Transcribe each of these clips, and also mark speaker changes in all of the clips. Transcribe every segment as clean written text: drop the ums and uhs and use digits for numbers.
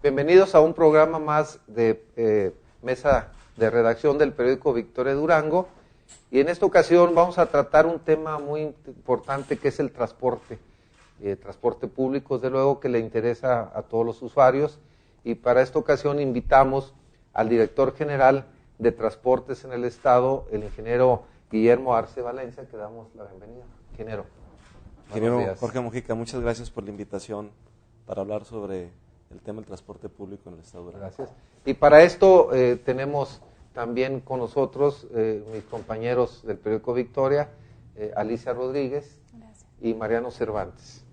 Speaker 1: Bienvenidos a un programa más de mesa de redacción del periódico Victoria de Durango. Y en esta ocasión vamos a tratar un tema muy importante que es el transporte. Transporte público, desde luego que le interesa a todos los usuarios. Y para esta ocasión invitamos al director general de Transportes en el Estado, el ingeniero Guillermo Arce Valencia, que damos la bienvenida.
Speaker 2: Ingeniero Jorge Mojica, muchas gracias por la invitación para hablar sobre el tema del transporte público en el Estado de Durango.
Speaker 1: Gracias. Y para esto tenemos también con nosotros mis compañeros del periódico Victoria, Alicia Rodríguez. Gracias. Y Mariano Cervantes,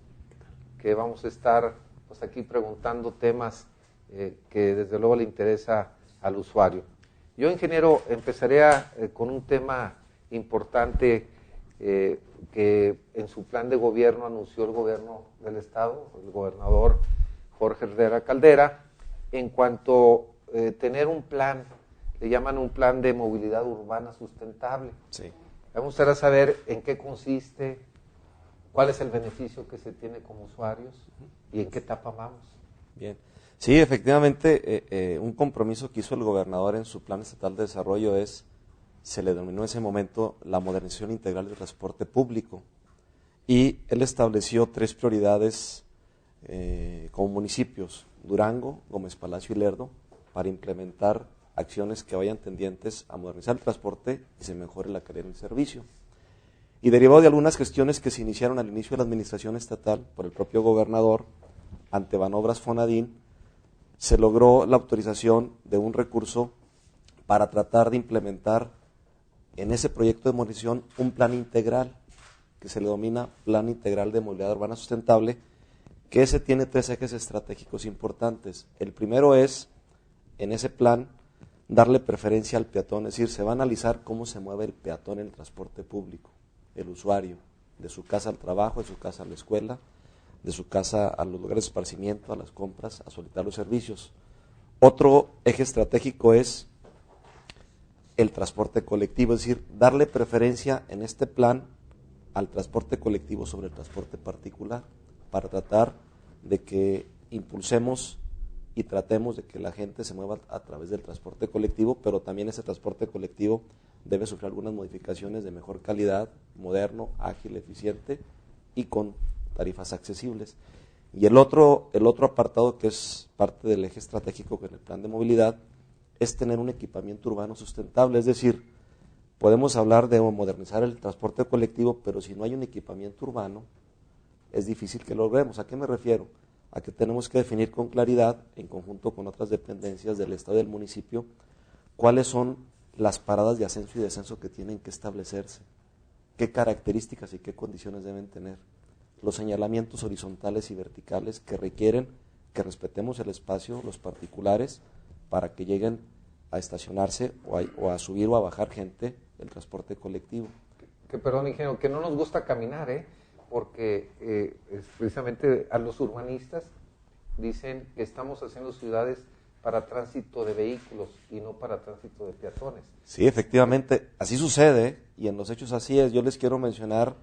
Speaker 1: que vamos a estar pues, aquí preguntando temas que desde luego le interesa al usuario. Yo, ingeniero, empezaré con un tema importante que en su plan de gobierno anunció el gobierno del Estado, el gobernador Jorge Herrera Caldera, en cuanto a tener un plan, le llaman un plan de movilidad urbana sustentable.
Speaker 2: Sí.
Speaker 1: Me gustaría saber en qué consiste, cuál es el beneficio que se tiene como usuarios y en qué etapa vamos.
Speaker 2: Bien. Sí, efectivamente, un compromiso que hizo el gobernador en su Plan Estatal de Desarrollo se le denominó en ese momento la modernización integral del transporte público. Y él estableció 3 prioridades como municipios, Durango, Gómez Palacio y Lerdo, para implementar acciones que vayan tendientes a modernizar el transporte y se mejore la calidad del servicio. Y derivado de algunas gestiones que se iniciaron al inicio de la administración estatal por el propio gobernador ante Banobras Fonadín, se logró la autorización de un recurso para tratar de implementar en ese proyecto de modernización un plan integral que se le denomina Plan Integral de Movilidad Urbana Sustentable, que ese tiene 3 ejes estratégicos importantes. El primero es, en ese plan, darle preferencia al peatón, es decir, se va a analizar cómo se mueve el peatón en el transporte público, el usuario, de su casa al trabajo, de su casa a la escuela, de su casa a los lugares de esparcimiento, a las compras, a solicitar los servicios. Otro eje estratégico es el transporte colectivo, es decir, darle preferencia en este plan al transporte colectivo sobre el transporte particular, para tratar de que impulsemos y tratemos de que la gente se mueva a través del transporte colectivo, pero también ese transporte colectivo debe sufrir algunas modificaciones de mejor calidad, moderno, ágil, eficiente y con tarifas accesibles. Y el otro apartado que es parte del eje estratégico en el plan de movilidad es tener un equipamiento urbano sustentable, es decir, podemos hablar de modernizar el transporte colectivo, pero si no hay un equipamiento urbano, es difícil que lo logremos. ¿A qué me refiero? A que tenemos que definir con claridad, en conjunto con otras dependencias del Estado y del municipio, cuáles son las paradas de ascenso y descenso que tienen que establecerse, qué características y qué condiciones deben tener, los señalamientos horizontales y verticales que requieren que respetemos el espacio, los particulares, para que lleguen a estacionarse o a subir o a bajar gente del transporte colectivo.
Speaker 1: Perdón, ingeniero, que no nos gusta caminar, porque precisamente a los urbanistas dicen que estamos haciendo ciudades para tránsito de vehículos y no para tránsito de peatones.
Speaker 2: Sí, efectivamente, así sucede y en los hechos así es. Yo les quiero mencionar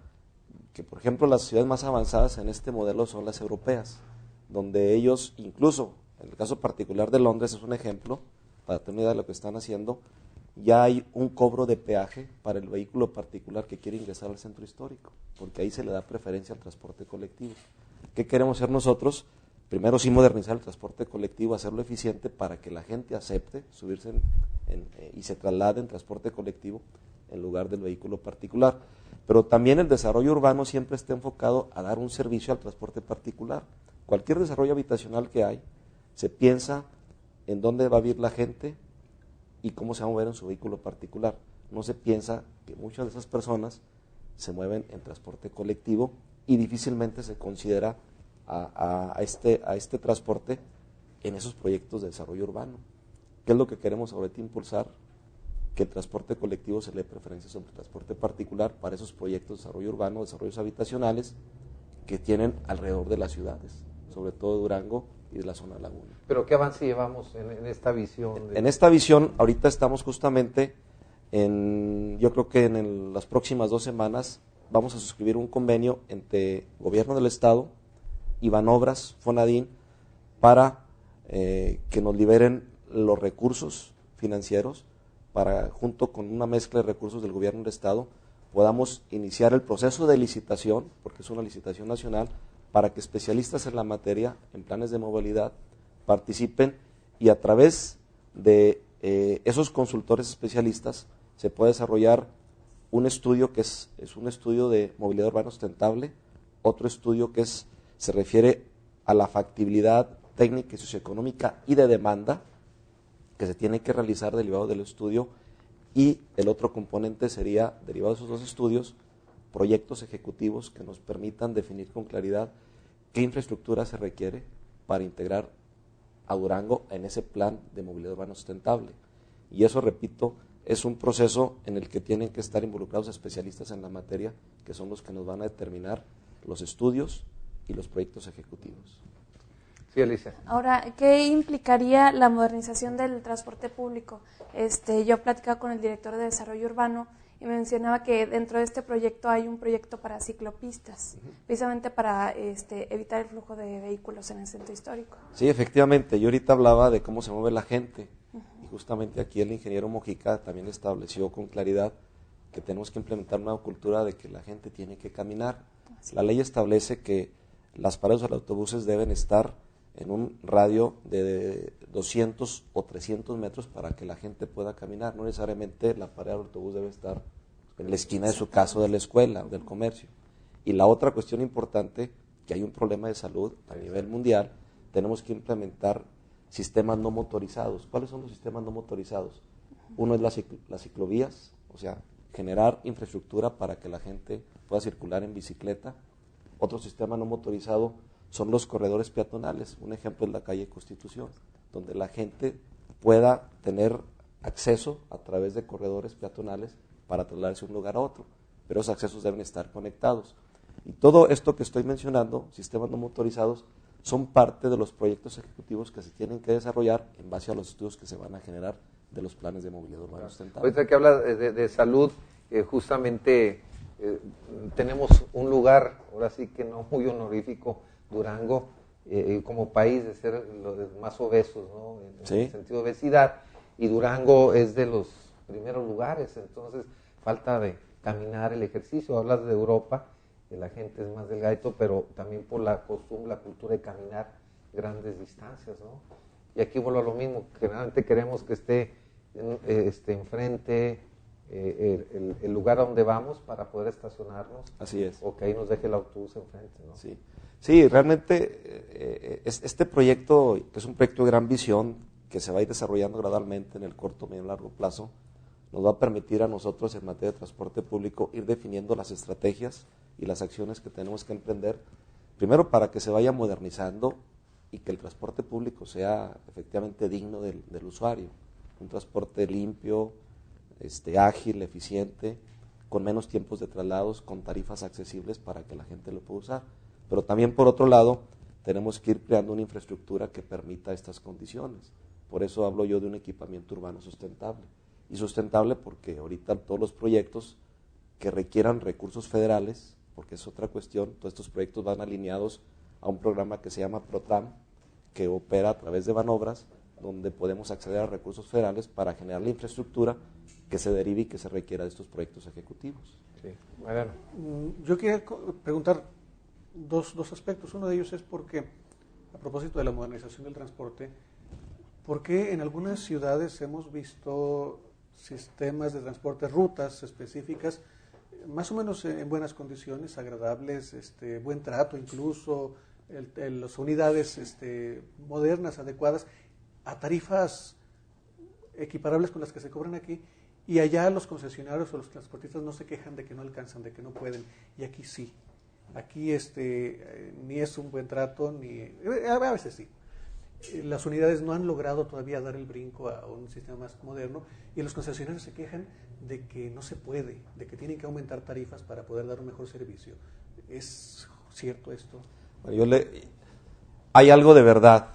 Speaker 2: que, por ejemplo, las ciudades más avanzadas en este modelo son las europeas, donde ellos, incluso en el caso particular de Londres es un ejemplo, para tener una idea de lo que están haciendo, ya hay un cobro de peaje para el vehículo particular que quiere ingresar al centro histórico, porque ahí se le da preferencia al transporte colectivo. ¿Qué queremos hacer nosotros? Primero sí modernizar el transporte colectivo, hacerlo eficiente para que la gente acepte subirse y se traslade en transporte colectivo en lugar del vehículo particular. Pero también el desarrollo urbano siempre está enfocado a dar un servicio al transporte particular. Cualquier desarrollo habitacional que hay, se piensa en dónde va a vivir la gente y cómo se va a mover en su vehículo particular. No se piensa que muchas de esas personas se mueven en transporte colectivo y difícilmente se considera a este transporte en esos proyectos de desarrollo urbano. ¿Qué es lo que queremos ahorita impulsar? Que el transporte colectivo se le dé preferencia sobre el transporte particular para esos proyectos de desarrollo urbano, desarrollos habitacionales que tienen alrededor de las ciudades, sobre todo Durango y de la zona Laguna.
Speaker 1: ¿Pero qué avance llevamos en esta visión?
Speaker 2: En esta visión, ahorita estamos justamente yo creo que en las próximas 2 semanas vamos a suscribir un convenio entre Gobierno del Estado y Banobras Fonadín para que nos liberen los recursos financieros para, junto con una mezcla de recursos del gobierno del Estado, podamos iniciar el proceso de licitación, porque es una licitación nacional, para que especialistas en la materia, en planes de movilidad, participen y a través de esos consultores especialistas se puede desarrollar un estudio que es un estudio de movilidad urbana sustentable, otro estudio que se refiere a la factibilidad técnica y socioeconómica y de demanda que se tiene que realizar derivado del estudio, y el otro componente sería, derivado de esos dos estudios, proyectos ejecutivos que nos permitan definir con claridad qué infraestructura se requiere para integrar a Durango en ese plan de movilidad urbana sustentable. Y eso, repito, es un proceso en el que tienen que estar involucrados especialistas en la materia, que son los que nos van a determinar los estudios y los proyectos ejecutivos.
Speaker 1: Sí, Alicia.
Speaker 3: Ahora, ¿qué implicaría la modernización del transporte público? Yo platicaba con el director de Desarrollo Urbano y me mencionaba que dentro de este proyecto hay un proyecto para ciclopistas, precisamente para evitar el flujo de vehículos en el centro histórico.
Speaker 2: Sí, efectivamente. Yo ahorita hablaba de cómo se mueve la gente, y justamente aquí el ingeniero Mojica también estableció con claridad que tenemos que implementar una cultura de que la gente tiene que caminar. La ley establece que las paradas de los autobuses deben estar en un radio de 200 o 300 metros para que la gente pueda caminar. No necesariamente la parada del autobús debe estar en la esquina de su casa o de la escuela o del comercio. Y la otra cuestión importante, que hay un problema de salud a nivel mundial, tenemos que implementar sistemas no motorizados. ¿Cuáles son los sistemas no motorizados? Uno es las ciclovías, o sea, generar infraestructura para que la gente pueda circular en bicicleta. Otro sistema no motorizado son los corredores peatonales. Un ejemplo es la calle Constitución, donde la gente pueda tener acceso a través de corredores peatonales para trasladarse de un lugar a otro, pero esos accesos deben estar conectados. Y todo esto que estoy mencionando, sistemas no motorizados, son parte de los proyectos ejecutivos que se tienen que desarrollar en base a los estudios que se van a generar de los planes de movilidad urbana sustentable.
Speaker 1: Ahorita que habla de salud, justamente tenemos un lugar, ahora sí que no muy honorífico, Durango, como país de ser los más obesos, ¿no? En el sentido de obesidad, y Durango es de los primeros lugares, entonces falta de caminar, el ejercicio. Hablas de Europa, la gente es más delgadito, pero también por la costumbre, la cultura de caminar grandes distancias, ¿no? Y aquí vuelvo a lo mismo, generalmente queremos que esté enfrente el lugar a donde vamos para poder estacionarnos.
Speaker 2: Así es.
Speaker 1: O que ahí nos deje el autobús enfrente, ¿no?
Speaker 2: Sí, realmente este proyecto, que es un proyecto de gran visión, que se va a ir desarrollando gradualmente en el corto, medio y largo plazo, nos va a permitir a nosotros en materia de transporte público ir definiendo las estrategias y las acciones que tenemos que emprender, primero para que se vaya modernizando y que el transporte público sea efectivamente digno del usuario, un transporte limpio, ágil, eficiente, con menos tiempos de traslados, con tarifas accesibles para que la gente lo pueda usar. Pero también, por otro lado, tenemos que ir creando una infraestructura que permita estas condiciones. Por eso hablo yo de un equipamiento urbano sustentable. Y sustentable porque ahorita todos los proyectos que requieran recursos federales, porque es otra cuestión, todos estos proyectos van alineados a un programa que se llama PROTAM, que opera a través de Banobras, donde podemos acceder a recursos federales para generar la infraestructura que se derive y que se requiera de estos proyectos ejecutivos.
Speaker 1: Sí. Bueno.
Speaker 4: Yo quería preguntar dos aspectos. Uno de ellos es porque, a propósito de la modernización del transporte, ¿por qué en algunas ciudades hemos visto sistemas de transporte, rutas específicas, más o menos en buenas condiciones, agradables, buen trato incluso, las unidades modernas, adecuadas, a tarifas equiparables con las que se cobran aquí, y allá los concesionarios o los transportistas no se quejan de que no alcanzan, de que no pueden, y aquí sí. Aquí ni es un buen trato, ni a veces sí. Las unidades no han logrado todavía dar el brinco a un sistema más moderno, y los concesionarios se quejan de que no se puede, de que tienen que aumentar tarifas para poder dar un mejor servicio. ¿Es cierto esto?
Speaker 2: Bueno, hay algo de verdad,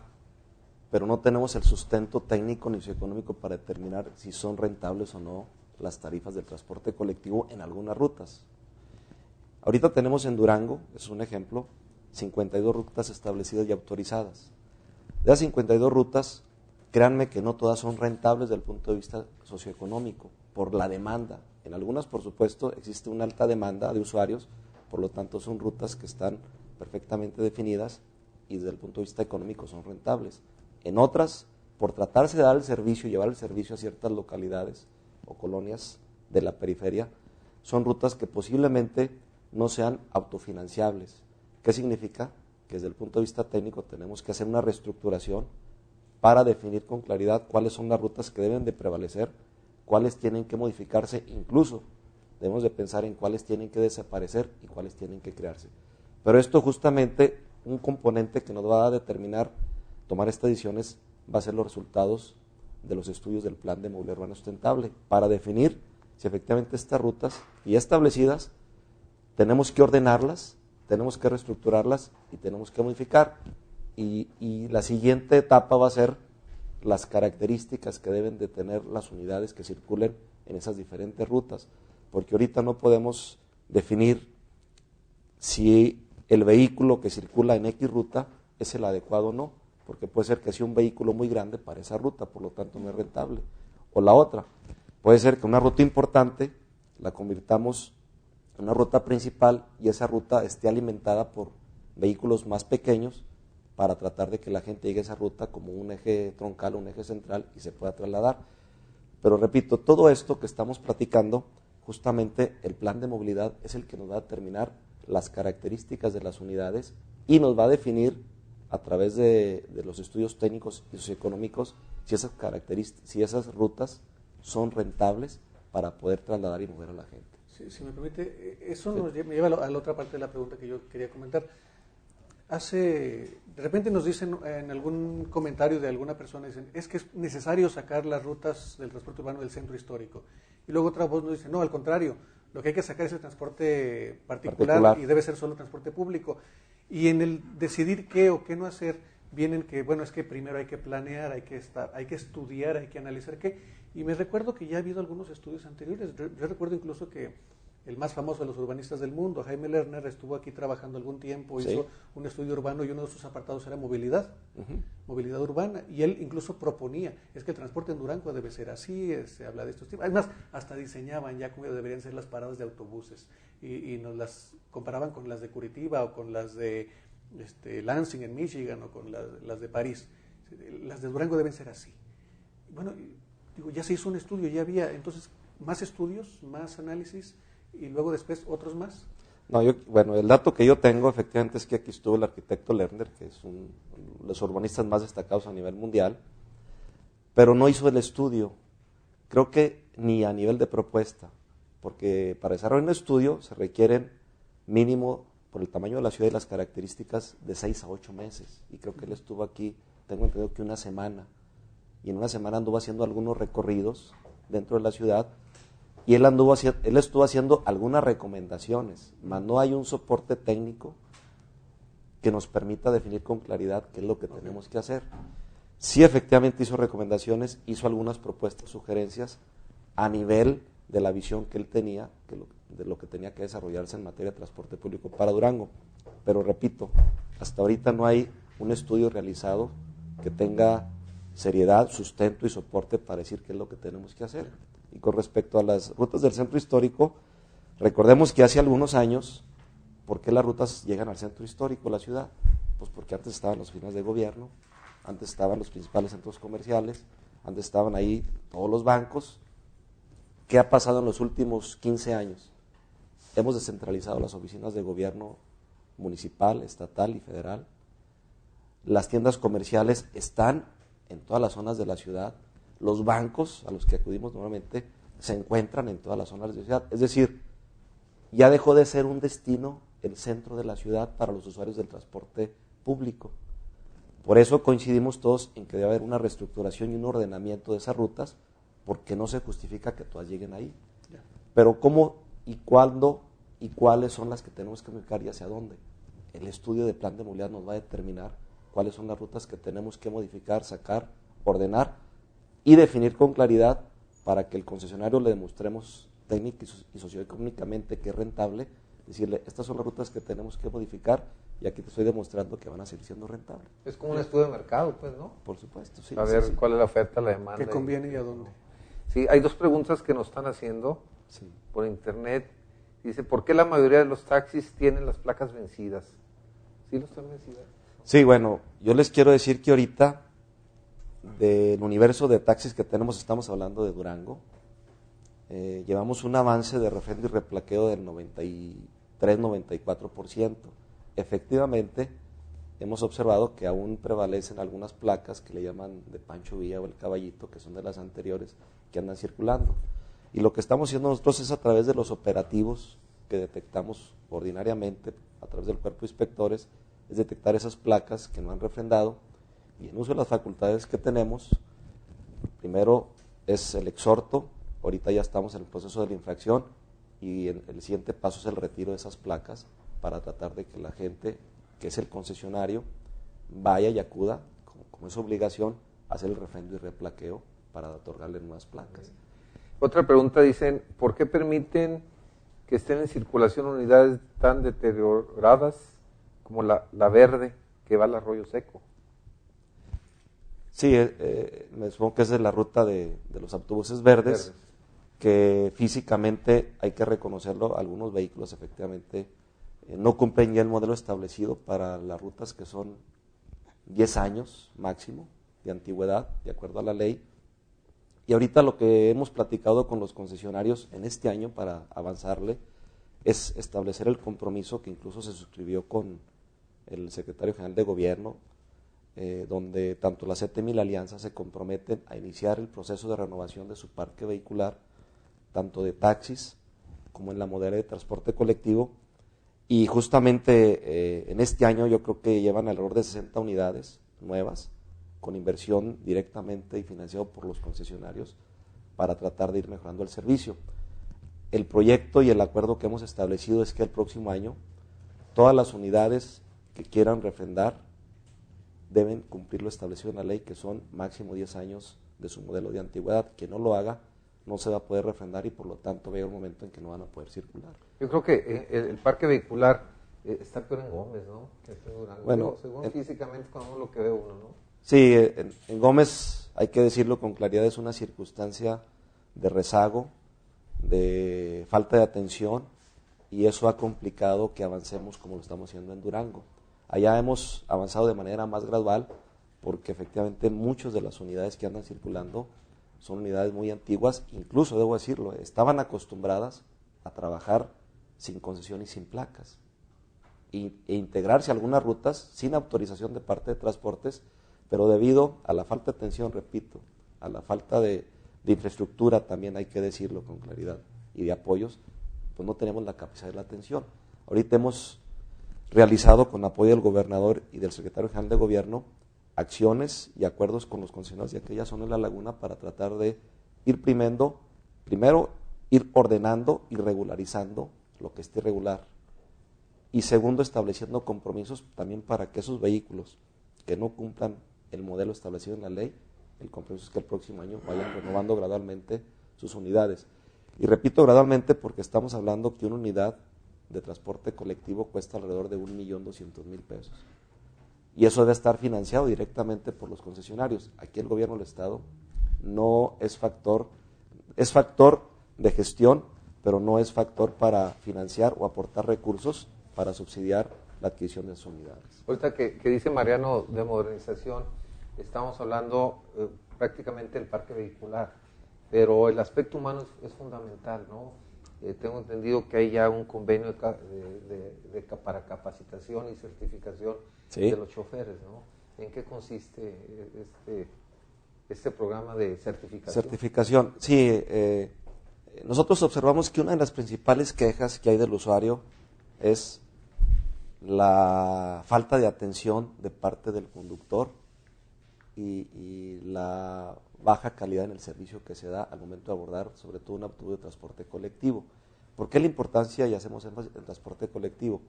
Speaker 2: pero no tenemos el sustento técnico ni socioeconómico para determinar si son rentables o no las tarifas del transporte colectivo en algunas rutas. Ahorita tenemos en Durango, es un ejemplo, 52 rutas establecidas y autorizadas. De las 52 rutas, créanme que no todas son rentables desde el punto de vista socioeconómico, por la demanda. En algunas, por supuesto, existe una alta demanda de usuarios, por lo tanto son rutas que están perfectamente definidas y desde el punto de vista económico son rentables. En otras, por tratarse de dar el servicio y llevar el servicio a ciertas localidades o colonias de la periferia, son rutas que posiblemente no sean autofinanciables. ¿Qué significa? Que desde el punto de vista técnico tenemos que hacer una reestructuración para definir con claridad cuáles son las rutas que deben de prevalecer, cuáles tienen que modificarse, incluso debemos de pensar en cuáles tienen que desaparecer y cuáles tienen que crearse. Pero esto justamente, un componente que nos va a determinar tomar estas decisiones va a ser los resultados de los estudios del Plan de Movilidad Urbana Sustentable, para definir si efectivamente estas rutas ya establecidas tenemos que ordenarlas, tenemos que reestructurarlas y tenemos que modificar. Y la siguiente etapa va a ser las características que deben de tener las unidades que circulen en esas diferentes rutas, porque ahorita no podemos definir si el vehículo que circula en X ruta es el adecuado o no, porque puede ser que sea un vehículo muy grande para esa ruta, por lo tanto no es rentable. O la otra, puede ser que una ruta importante la convirtamos en una ruta principal y esa ruta esté alimentada por vehículos más pequeños para tratar de que la gente llegue a esa ruta como un eje troncal, un eje central y se pueda trasladar. Pero repito, todo esto que estamos platicando, justamente el plan de movilidad es el que nos va a determinar las características de las unidades y nos va a definir a través de los estudios técnicos y socioeconómicos si esas rutas son rentables para poder trasladar y mover a la gente.
Speaker 4: Sí, si me permite, eso me lleva a la otra parte de la pregunta que yo quería comentar. De repente nos dicen en algún comentario de alguna persona, dicen, es que es necesario sacar las rutas del transporte urbano del centro histórico. Y luego otra voz nos dice, no, al contrario, lo que hay que sacar es el transporte particular. Y debe ser solo transporte público. Y en el decidir qué o qué no hacer, vienen que, bueno, es que primero hay que planear, hay que estudiar, hay que analizar qué. Y me recuerdo que ya ha habido algunos estudios anteriores. Yo recuerdo incluso que el más famoso de los urbanistas del mundo, Jaime Lerner, estuvo aquí trabajando algún tiempo, sí. Hizo un estudio urbano y uno de sus apartados era movilidad, movilidad urbana, y él incluso proponía, es que el transporte en Durango debe ser así, se habla de estos tipos, además hasta diseñaban ya cómo deberían ser las paradas de autobuses, y nos las comparaban con las de Curitiba o con las de Lansing en Michigan o con las de París, las de Durango deben ser así. Bueno, digo, ya se hizo un estudio, ya había entonces más estudios, más análisis, y luego después otros más.
Speaker 2: No, bueno, el dato que yo tengo efectivamente es que aquí estuvo el arquitecto Lerner, que es uno de los urbanistas más destacados a nivel mundial, pero no hizo el estudio, creo que ni a nivel de propuesta, porque para desarrollar un estudio se requieren mínimo, por el tamaño de la ciudad y las características, de 6 a 8 meses, y creo que él estuvo aquí, tengo entendido que una semana, y en una semana anduvo haciendo algunos recorridos dentro de la ciudad, y él estuvo haciendo algunas recomendaciones, mas no hay un soporte técnico que nos permita definir con claridad qué es lo que tenemos que hacer. Sí, efectivamente hizo recomendaciones, hizo algunas propuestas, sugerencias a nivel de la visión que él tenía, de lo que tenía que desarrollarse en materia de transporte público para Durango. Pero repito, hasta ahorita no hay un estudio realizado que tenga seriedad, sustento y soporte para decir qué es lo que tenemos que hacer. Y con respecto a las rutas del centro histórico, recordemos que hace algunos años, ¿por qué las rutas llegan al centro histórico de la ciudad? Pues porque antes estaban las oficinas de gobierno, antes estaban los principales centros comerciales, antes estaban ahí todos los bancos. ¿Qué ha pasado en los últimos 15 años? Hemos descentralizado las oficinas de gobierno municipal, estatal y federal. Las tiendas comerciales están en todas las zonas de la ciudad. Los bancos a los que acudimos normalmente se encuentran en todas las zonas de la ciudad. Es decir, ya dejó de ser un destino el centro de la ciudad para los usuarios del transporte público. Por eso coincidimos todos en que debe haber una reestructuración y un ordenamiento de esas rutas, porque no se justifica que todas lleguen ahí. Pero cómo y cuándo y cuáles son las que tenemos que modificar y hacia dónde. El estudio de plan de movilidad nos va a determinar cuáles son las rutas que tenemos que modificar, sacar, ordenar y definir con claridad para que el concesionario le demostremos técnica y socioeconómicamente que es rentable, decirle, estas son las rutas que tenemos que modificar y aquí te estoy demostrando que van a seguir siendo rentables.
Speaker 1: Es como un estudio de mercado, pues, ¿no?
Speaker 2: Por supuesto, sí.
Speaker 1: A ver cuál es la oferta, la demanda.
Speaker 4: ¿Qué conviene y a dónde?
Speaker 1: Sí, hay dos preguntas que nos están haciendo por internet. Dice, ¿por qué la mayoría de los taxis tienen las placas vencidas? ¿Sí los están vencidas?
Speaker 2: Sí, bueno, yo les quiero decir que ahorita del universo de taxis que tenemos, estamos hablando de Durango, llevamos un avance de refrendo y replaqueo del 93-94%. Efectivamente, hemos observado que aún prevalecen algunas placas que le llaman de Pancho Villa o el Caballito, que son de las anteriores, que andan circulando. Y lo que estamos haciendo nosotros es a través de los operativos que detectamos ordinariamente, a través del cuerpo de inspectores, es detectar esas placas que no han refrendado, y en uso de las facultades que tenemos, primero es el exhorto. Ahorita ya estamos en el proceso de la infracción y el siguiente paso es el retiro de esas placas para tratar de que la gente, que es el concesionario, vaya y acuda, como es obligación, a hacer el refrendo y replaqueo para otorgarle nuevas placas.
Speaker 1: Otra pregunta, dicen, ¿por qué permiten que estén en circulación unidades tan deterioradas como la verde que va al Arroyo Seco?
Speaker 2: Sí, me supongo que es de la ruta de los autobuses verdes, que físicamente hay que reconocerlo, algunos vehículos efectivamente no cumplen ya el modelo establecido para las rutas que son 10 años máximo de antigüedad, de acuerdo a la ley. Y ahorita lo que hemos platicado con los concesionarios en este año para avanzarle es establecer el compromiso que incluso se suscribió con el secretario general de gobierno, donde tanto la CETEM y la Alianza se comprometen a iniciar el proceso de renovación de su parque vehicular, tanto de taxis como en la modalidad de transporte colectivo. Y justamente en este año yo creo que llevan alrededor de 60 unidades nuevas, con inversión directamente y financiado por los concesionarios, para tratar de ir mejorando el servicio. El proyecto y el acuerdo que hemos establecido es que el próximo año todas las unidades que quieran refrendar deben cumplir lo establecido en la ley, que son máximo 10 años de su modelo de antigüedad. Quien no lo haga no se va a poder refrendar y por lo tanto va a llegar un momento en que no van a poder circular.
Speaker 1: Yo creo que el parque vehicular está peor en Gómez, ¿no? Que está en Durango.
Speaker 2: Bueno,
Speaker 1: según físicamente cuando lo que ve uno, ¿no?
Speaker 2: Sí, en Gómez, hay que decirlo con claridad, es una circunstancia de rezago, de falta de atención, y eso ha complicado que avancemos como lo estamos haciendo en Durango. Allá hemos avanzado de manera más gradual porque efectivamente muchas de las unidades que andan circulando son unidades muy antiguas, incluso debo decirlo, estaban acostumbradas a trabajar sin concesión y sin placas e integrarse a algunas rutas sin autorización de parte de transportes, pero debido a la falta de atención, repito, a la falta de infraestructura, también hay que decirlo con claridad, y de apoyos, pues no tenemos la capacidad de la atención. Ahorita hemos realizado con apoyo del gobernador y del secretario general de gobierno acciones y acuerdos con los concesionarios de aquella zona de la laguna para tratar de ir primero ir ordenando y regularizando lo que esté irregular, y segundo, estableciendo compromisos también para que esos vehículos que no cumplan el modelo establecido en la ley, el compromiso es que el próximo año vayan renovando gradualmente sus unidades. Y repito gradualmente porque estamos hablando que una unidad de transporte colectivo cuesta alrededor de 1.200.000 pesos. Y eso debe estar financiado directamente por los concesionarios. Aquí el gobierno del Estado no es factor de gestión, pero no es factor para financiar o aportar recursos para subsidiar la adquisición de esas unidades.
Speaker 1: Ahorita que dice Mariano de modernización, estamos hablando prácticamente del parque vehicular, pero el aspecto humano es fundamental, ¿no? Tengo entendido que hay ya un convenio para capacitación y certificación de los choferes, ¿no? ¿En qué consiste este programa de certificación?
Speaker 2: Certificación, sí. Nosotros observamos que una de las principales quejas que hay del usuario es la falta de atención de parte del conductor y la baja calidad en el servicio que se da al momento de abordar, sobre todo un autobús de transporte colectivo. ¿Por qué la importancia y hacemos énfasis en transporte colectivo?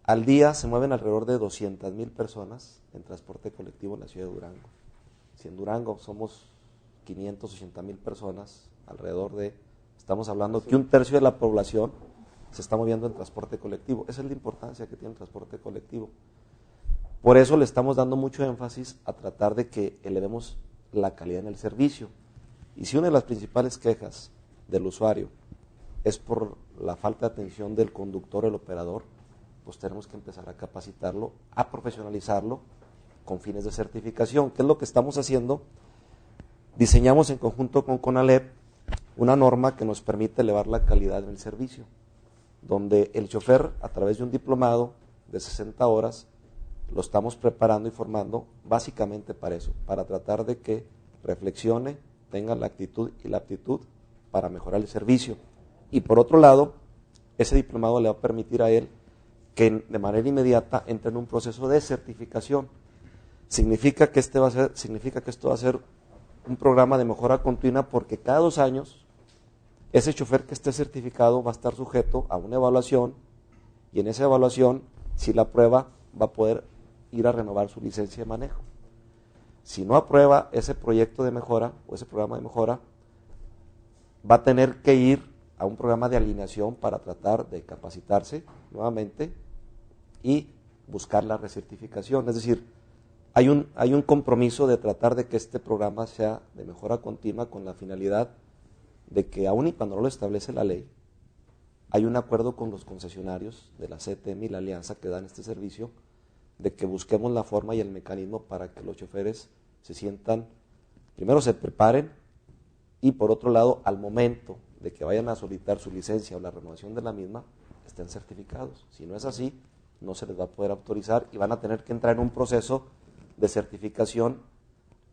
Speaker 2: Al día se mueven alrededor de 200.000 personas en transporte colectivo en la ciudad de Durango. Si en Durango somos 580.000 personas, estamos hablando que un tercio de la población se está moviendo en transporte colectivo. Esa es la importancia que tiene el transporte colectivo. Por eso le estamos dando mucho énfasis a tratar de que elevemos la calidad en el servicio. Y si una de las principales quejas del usuario es por la falta de atención del conductor o el operador, pues tenemos que empezar a capacitarlo, a profesionalizarlo con fines de certificación. ¿Qué es lo que estamos haciendo? Diseñamos en conjunto con CONALEP una norma que nos permite elevar la calidad en el servicio, donde el chofer, a través de un diplomado de 60 horas, lo estamos preparando y formando básicamente para eso, para tratar de que reflexione, tenga la actitud y la aptitud para mejorar el servicio. Y por otro lado, ese diplomado le va a permitir a él que de manera inmediata entre en un proceso de certificación. Significa que esto va a ser un programa de mejora continua, porque cada 2 años ese chofer que esté certificado va a estar sujeto a una evaluación, y en esa evaluación, si la aprueba, va a poder ir a renovar su licencia de manejo. Si no aprueba ese proyecto de mejora o ese programa de mejora, va a tener que ir a un programa de alineación para tratar de capacitarse nuevamente y buscar la recertificación. Es decir, hay un compromiso de tratar de que este programa sea de mejora continua, con la finalidad de que, aun y cuando no lo establece la ley, hay un acuerdo con los concesionarios de la CTM y la alianza que dan este servicio, de que busquemos la forma y el mecanismo para que los choferes se sientan, primero se preparen, y por otro lado, al momento de que vayan a solicitar su licencia o la renovación de la misma, estén certificados. Si no es así, no se les va a poder autorizar y van a tener que entrar en un proceso de certificación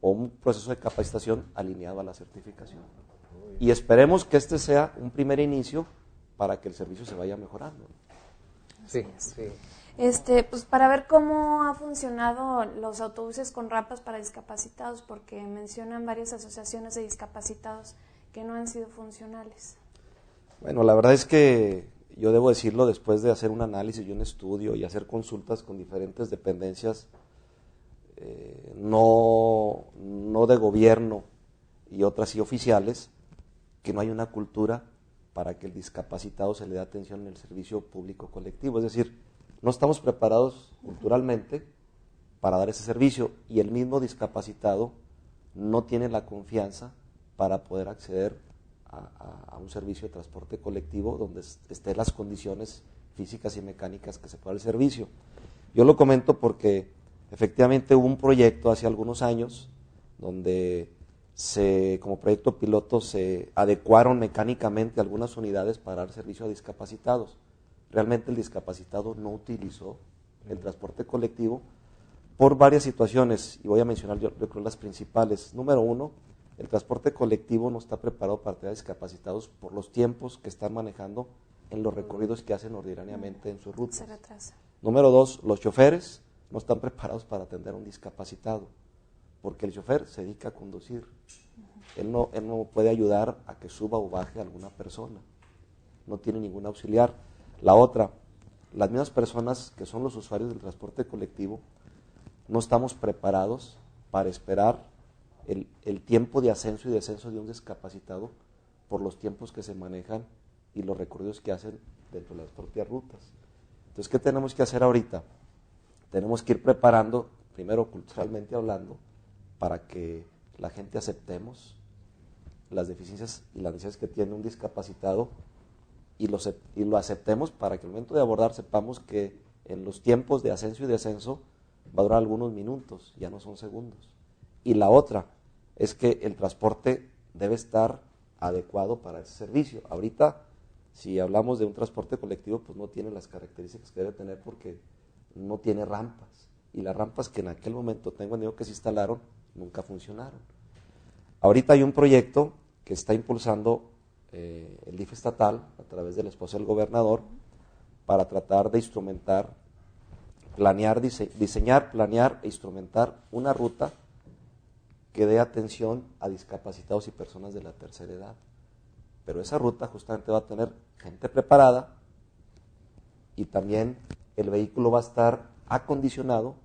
Speaker 2: o un proceso de capacitación alineado a la certificación. Y esperemos que este sea un primer inicio para que el servicio se vaya mejorando.
Speaker 1: Sí, sí.
Speaker 3: Pues para ver cómo ha funcionado los autobuses con rampas para discapacitados, porque mencionan varias asociaciones de discapacitados que no han sido funcionales.
Speaker 2: Bueno, la verdad es que yo debo decirlo, después de hacer un análisis y un estudio y hacer consultas con diferentes dependencias, no de gobierno y otras sí oficiales, que no hay una cultura para que el discapacitado se le dé atención en el servicio público colectivo. Es decir, no estamos preparados culturalmente para dar ese servicio, y el mismo discapacitado no tiene la confianza para poder acceder a un servicio de transporte colectivo donde estén las condiciones físicas y mecánicas que se pueda el servicio. Yo lo comento porque efectivamente hubo un proyecto hace algunos años donde como proyecto piloto se adecuaron mecánicamente algunas unidades para dar servicio a discapacitados. Realmente el discapacitado no utilizó el transporte colectivo por varias situaciones, y voy a mencionar yo creo las principales. Número 1, el transporte colectivo no está preparado para tener discapacitados por los tiempos que están manejando en los recorridos que hacen ordinariamente en sus rutas.
Speaker 3: Se retrasa.
Speaker 2: Número 2, los choferes no están preparados para atender a un discapacitado, porque el chofer se dedica a conducir. Él no puede ayudar a que suba o baje a alguna persona, no tiene ningún auxiliar. La otra, las mismas personas que son los usuarios del transporte colectivo, no estamos preparados para esperar el tiempo de ascenso y descenso de un discapacitado por los tiempos que se manejan y los recorridos que hacen dentro de las propias rutas. Entonces, ¿qué tenemos que hacer ahorita? Tenemos que ir preparando, primero culturalmente hablando, para que la gente aceptemos las deficiencias y las necesidades que tiene un discapacitado, y lo aceptemos para que al momento de abordar sepamos que en los tiempos de ascenso y descenso va a durar algunos minutos, ya no son segundos. Y la otra es que el transporte debe estar adecuado para ese servicio. Ahorita, si hablamos de un transporte colectivo, pues no tiene las características que debe tener porque no tiene rampas. Y las rampas que en aquel momento tengo entendido que se instalaron, nunca funcionaron. Ahorita hay un proyecto que está impulsando el DIF estatal a través de la esposa del gobernador para tratar de instrumentar, diseñar, planear e instrumentar una ruta que dé atención a discapacitados y personas de la tercera edad. Pero esa ruta justamente va a tener gente preparada, y también el vehículo va a estar acondicionado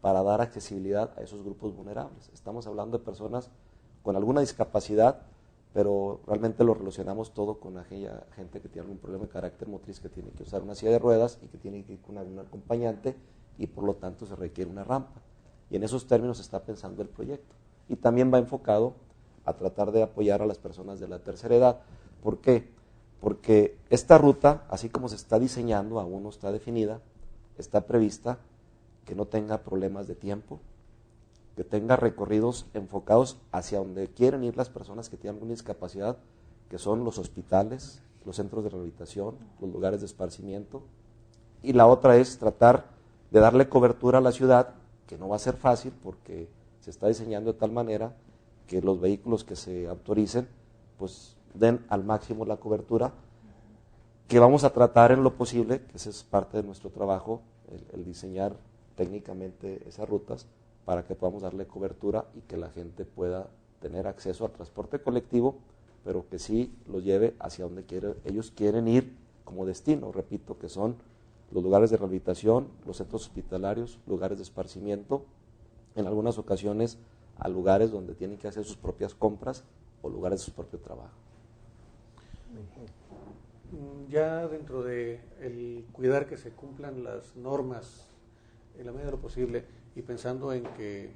Speaker 2: para dar accesibilidad a esos grupos vulnerables. Estamos hablando de personas con alguna discapacidad, pero realmente lo relacionamos todo con aquella gente que tiene algún problema de carácter motriz, que tiene que usar una silla de ruedas y que tiene que ir con un acompañante y por lo tanto se requiere una rampa. Y en esos términos se está pensando el proyecto. Y también va enfocado a tratar de apoyar a las personas de la tercera edad. ¿Por qué? Porque esta ruta, así como se está diseñando, aún no está definida, está prevista que no tenga problemas de tiempo, que tenga recorridos enfocados hacia donde quieren ir las personas que tienen alguna discapacidad, que son los hospitales, los centros de rehabilitación, los lugares de esparcimiento. Y la otra es tratar de darle cobertura a la ciudad, que no va a ser fácil porque se está diseñando de tal manera que los vehículos que se autoricen pues den al máximo la cobertura, que vamos a tratar en lo posible, que ese es parte de nuestro trabajo, el diseñar técnicamente esas rutas para que podamos darle cobertura y que la gente pueda tener acceso al transporte colectivo, pero que sí los lleve hacia donde ellos quieren ir como destino. Repito, que son los lugares de rehabilitación, los centros hospitalarios, lugares de esparcimiento, en algunas ocasiones a lugares donde tienen que hacer sus propias compras o lugares de su propio trabajo.
Speaker 4: Ya dentro de el cuidar que se cumplan las normas en la medida de lo posible y pensando en que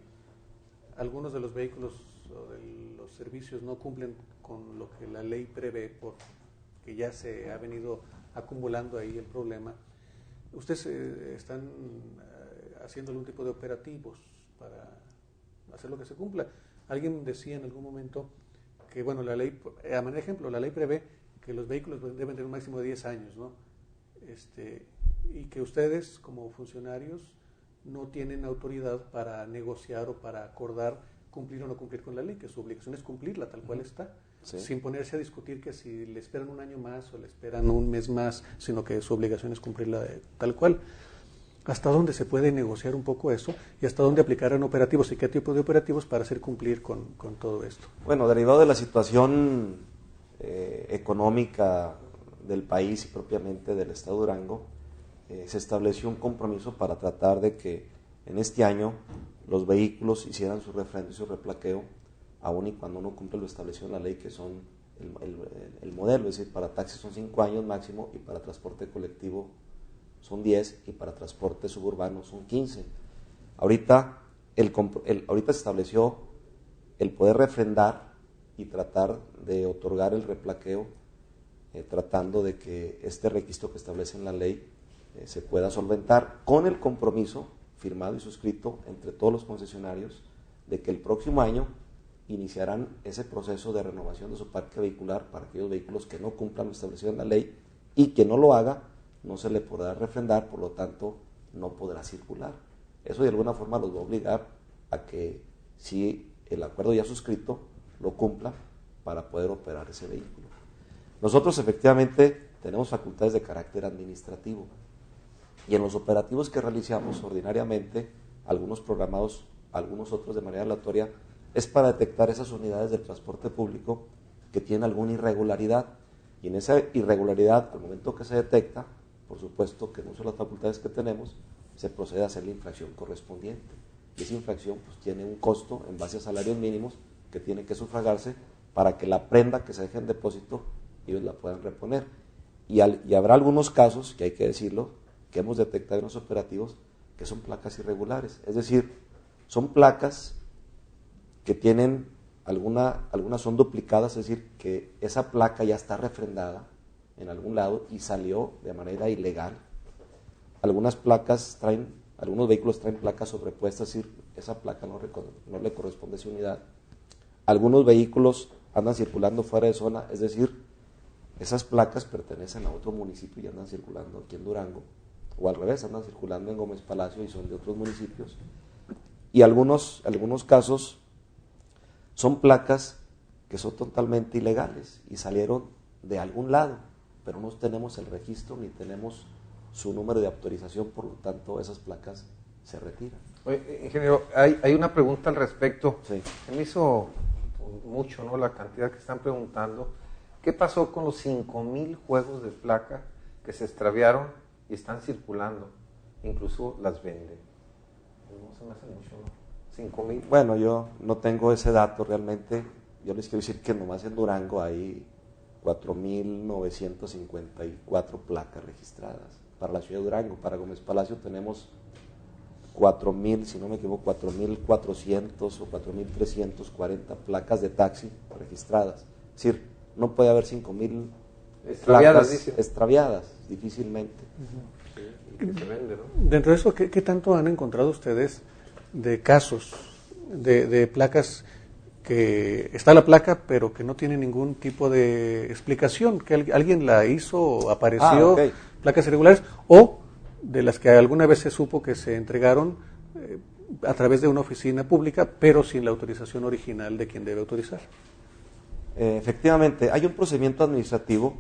Speaker 4: algunos de los vehículos o de los servicios no cumplen con lo que la ley prevé, porque ya se ha venido acumulando ahí el problema, ¿ustedes están haciendo algún tipo de operativos para hacer lo que se cumpla? Alguien decía en algún momento que, bueno, la ley, a manera de ejemplo, la ley prevé que los vehículos deben tener un máximo de 10 años, ¿no? Y que ustedes, como funcionarios, no tienen autoridad para negociar o para acordar cumplir o no cumplir con la ley, que su obligación es cumplirla tal cual está, sí, sin ponerse a discutir que si le esperan un año más o le esperan un mes más, sino que su obligación es cumplirla tal cual. ¿Hasta dónde se puede negociar un poco eso y hasta dónde aplicarán operativos y qué tipo de operativos para hacer cumplir con todo esto?
Speaker 2: Bueno, derivado de la situación económica del país y propiamente del Estado de Durango, se estableció un compromiso para tratar de que en este año los vehículos hicieran su refrendo y su replaqueo, aun y cuando no cumple lo establecido en la ley, que son el modelo, es decir, para taxis son 5 años máximo y para transporte colectivo son 10 y para transporte suburbano son 15. Ahorita se estableció el poder refrendar y tratar de otorgar el replaqueo, tratando de que este requisito que establece en la ley se pueda solventar con el compromiso firmado y suscrito entre todos los concesionarios de que el próximo año iniciarán ese proceso de renovación de su parque vehicular para aquellos vehículos que no cumplan lo establecido en la ley, y que no lo haga no se le podrá refrendar, por lo tanto no podrá circular. Eso de alguna forma los va a obligar a que, si el acuerdo ya suscrito, lo cumpla para poder operar ese vehículo. Nosotros efectivamente tenemos facultades de carácter administrativo y en los operativos que realizamos ordinariamente, algunos programados, algunos otros de manera aleatoria, es para detectar esas unidades del transporte público que tienen alguna irregularidad, y en esa irregularidad, al momento que se detecta, por supuesto que en uso de las facultades que tenemos, se procede a hacer la infracción correspondiente, y esa infracción pues tiene un costo en base a salarios mínimos que tiene que sufragarse para que la prenda que se deje en depósito ellos la puedan reponer. Y habrá algunos casos, que hay que decirlo, que hemos detectado en los operativos, que son placas irregulares, es decir, son placas que tienen algunas son duplicadas, es decir, que esa placa ya está refrendada en algún lado y salió de manera ilegal. Algunos vehículos traen placas sobrepuestas, es decir, esa placa no le corresponde a esa unidad. Algunos vehículos andan circulando fuera de zona, es decir, esas placas pertenecen a otro municipio y andan circulando aquí en Durango, o al revés, andan circulando en Gómez Palacio y son de otros municipios. Y algunos casos son placas que son totalmente ilegales y salieron de algún lado, pero no tenemos el registro ni tenemos su número de autorización, por lo tanto esas placas se retiran.
Speaker 1: Oye, ingeniero, hay una pregunta al respecto.
Speaker 2: Sí.
Speaker 1: Se me hizo mucho, ¿no?, la cantidad que están preguntando. ¿Qué pasó con los 5,000 juegos de placa que se extraviaron y están circulando? Incluso las venden. No se me hace mucho, ¿no? 5,000.
Speaker 2: Bueno, yo no tengo ese dato realmente. yo les quiero decir que nomás en Durango hay 4.954 placas registradas para la ciudad de Durango. Para Gómez Palacio tenemos 4.000, si no me equivoco, 4.400 o 4.340 placas de taxi registradas. Es decir, no puede haber 5.000 placas extraviadas, difícilmente.
Speaker 1: Sí, y que se vende, ¿no?
Speaker 4: Dentro de eso, ¿qué tanto han encontrado ustedes de casos de placas que está la placa pero que no tiene ningún tipo de explicación, que alguien la hizo o apareció,
Speaker 2: okay,
Speaker 4: placas irregulares, o de las que alguna vez se supo que se entregaron a través de una oficina pública pero sin la autorización original de quien debe autorizar?
Speaker 2: Efectivamente, hay un procedimiento administrativo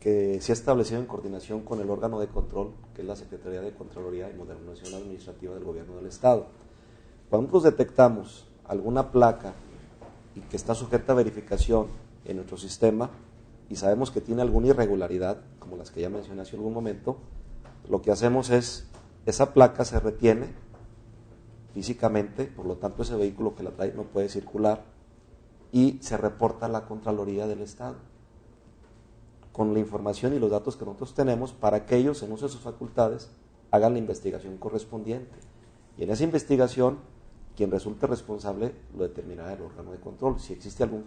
Speaker 2: que se ha establecido en coordinación con el órgano de control, que es la Secretaría de Contraloría y Modernización Administrativa del Gobierno del Estado. Cuando nosotros detectamos alguna placa y que está sujeta a verificación en nuestro sistema y sabemos que tiene alguna irregularidad, como las que ya mencioné hace algún momento, lo que hacemos es, esa placa se retiene físicamente, por lo tanto ese vehículo que la trae no puede circular y se reporta a la Contraloría del Estado con la información y los datos que nosotros tenemos para que ellos, en uso de sus facultades, hagan la investigación correspondiente. Y en esa investigación, quien resulte responsable lo determinará el órgano de control. Si existe algún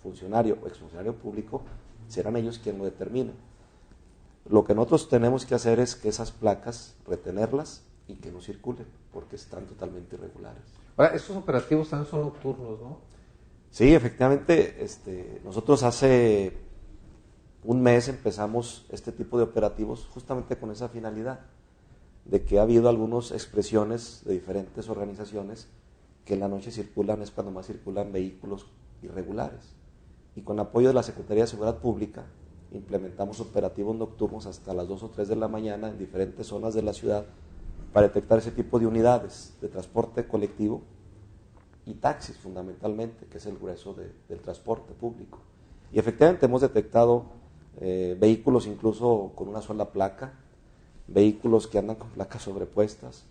Speaker 2: funcionario o exfuncionario público, serán ellos quienes lo determinen. Lo que nosotros tenemos que hacer es que esas placas, retenerlas y que no circulen, porque están totalmente irregulares.
Speaker 1: Ahora, estos operativos también son nocturnos, ¿no?
Speaker 2: Sí, efectivamente, nosotros hace un mes empezamos este tipo de operativos justamente con esa finalidad, de que ha habido algunas expresiones de diferentes organizaciones que en la noche circulan, es cuando más circulan vehículos irregulares. Y con apoyo de la Secretaría de Seguridad Pública implementamos operativos nocturnos hasta las 2 o 3 de la mañana en diferentes zonas de la ciudad para detectar ese tipo de unidades de transporte colectivo y taxis fundamentalmente, que es el grueso del transporte público. Y efectivamente hemos detectado vehículos incluso con una sola placa, vehículos que andan con placas sobrepuestas,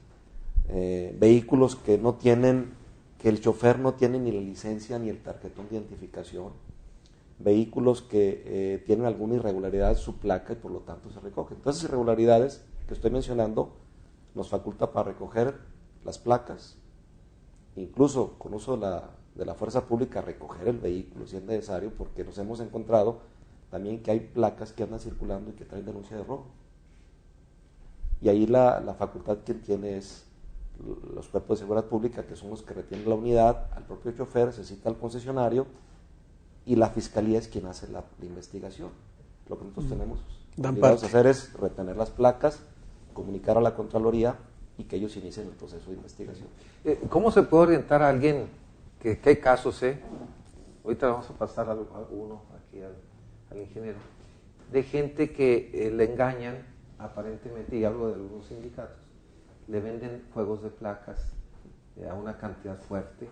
Speaker 2: vehículos que no tienen, que el chofer no tiene ni la licencia ni el tarjetón de identificación, vehículos que tienen alguna irregularidad en su placa y por lo tanto se recogen. Todas esas irregularidades que estoy mencionando nos faculta para recoger las placas, incluso con uso de la fuerza pública recoger el vehículo si es necesario, porque nos hemos encontrado también que hay placas que andan circulando y que traen denuncia de robo. Y ahí la facultad quien tiene es los cuerpos de seguridad pública, que son los que retienen la unidad, al propio chofer, se cita al concesionario y la fiscalía es quien hace la investigación. Lo que nosotros tenemos que hacer es retener las placas, comunicar a la Contraloría y que ellos inicien el proceso de investigación.
Speaker 1: ¿Cómo se puede orientar a alguien que hay casos, ahorita vamos a pasar a uno aquí al ingeniero, de gente que le engañan aparentemente, y hablo de algunos sindicatos, le venden juegos de placas a una cantidad fuerte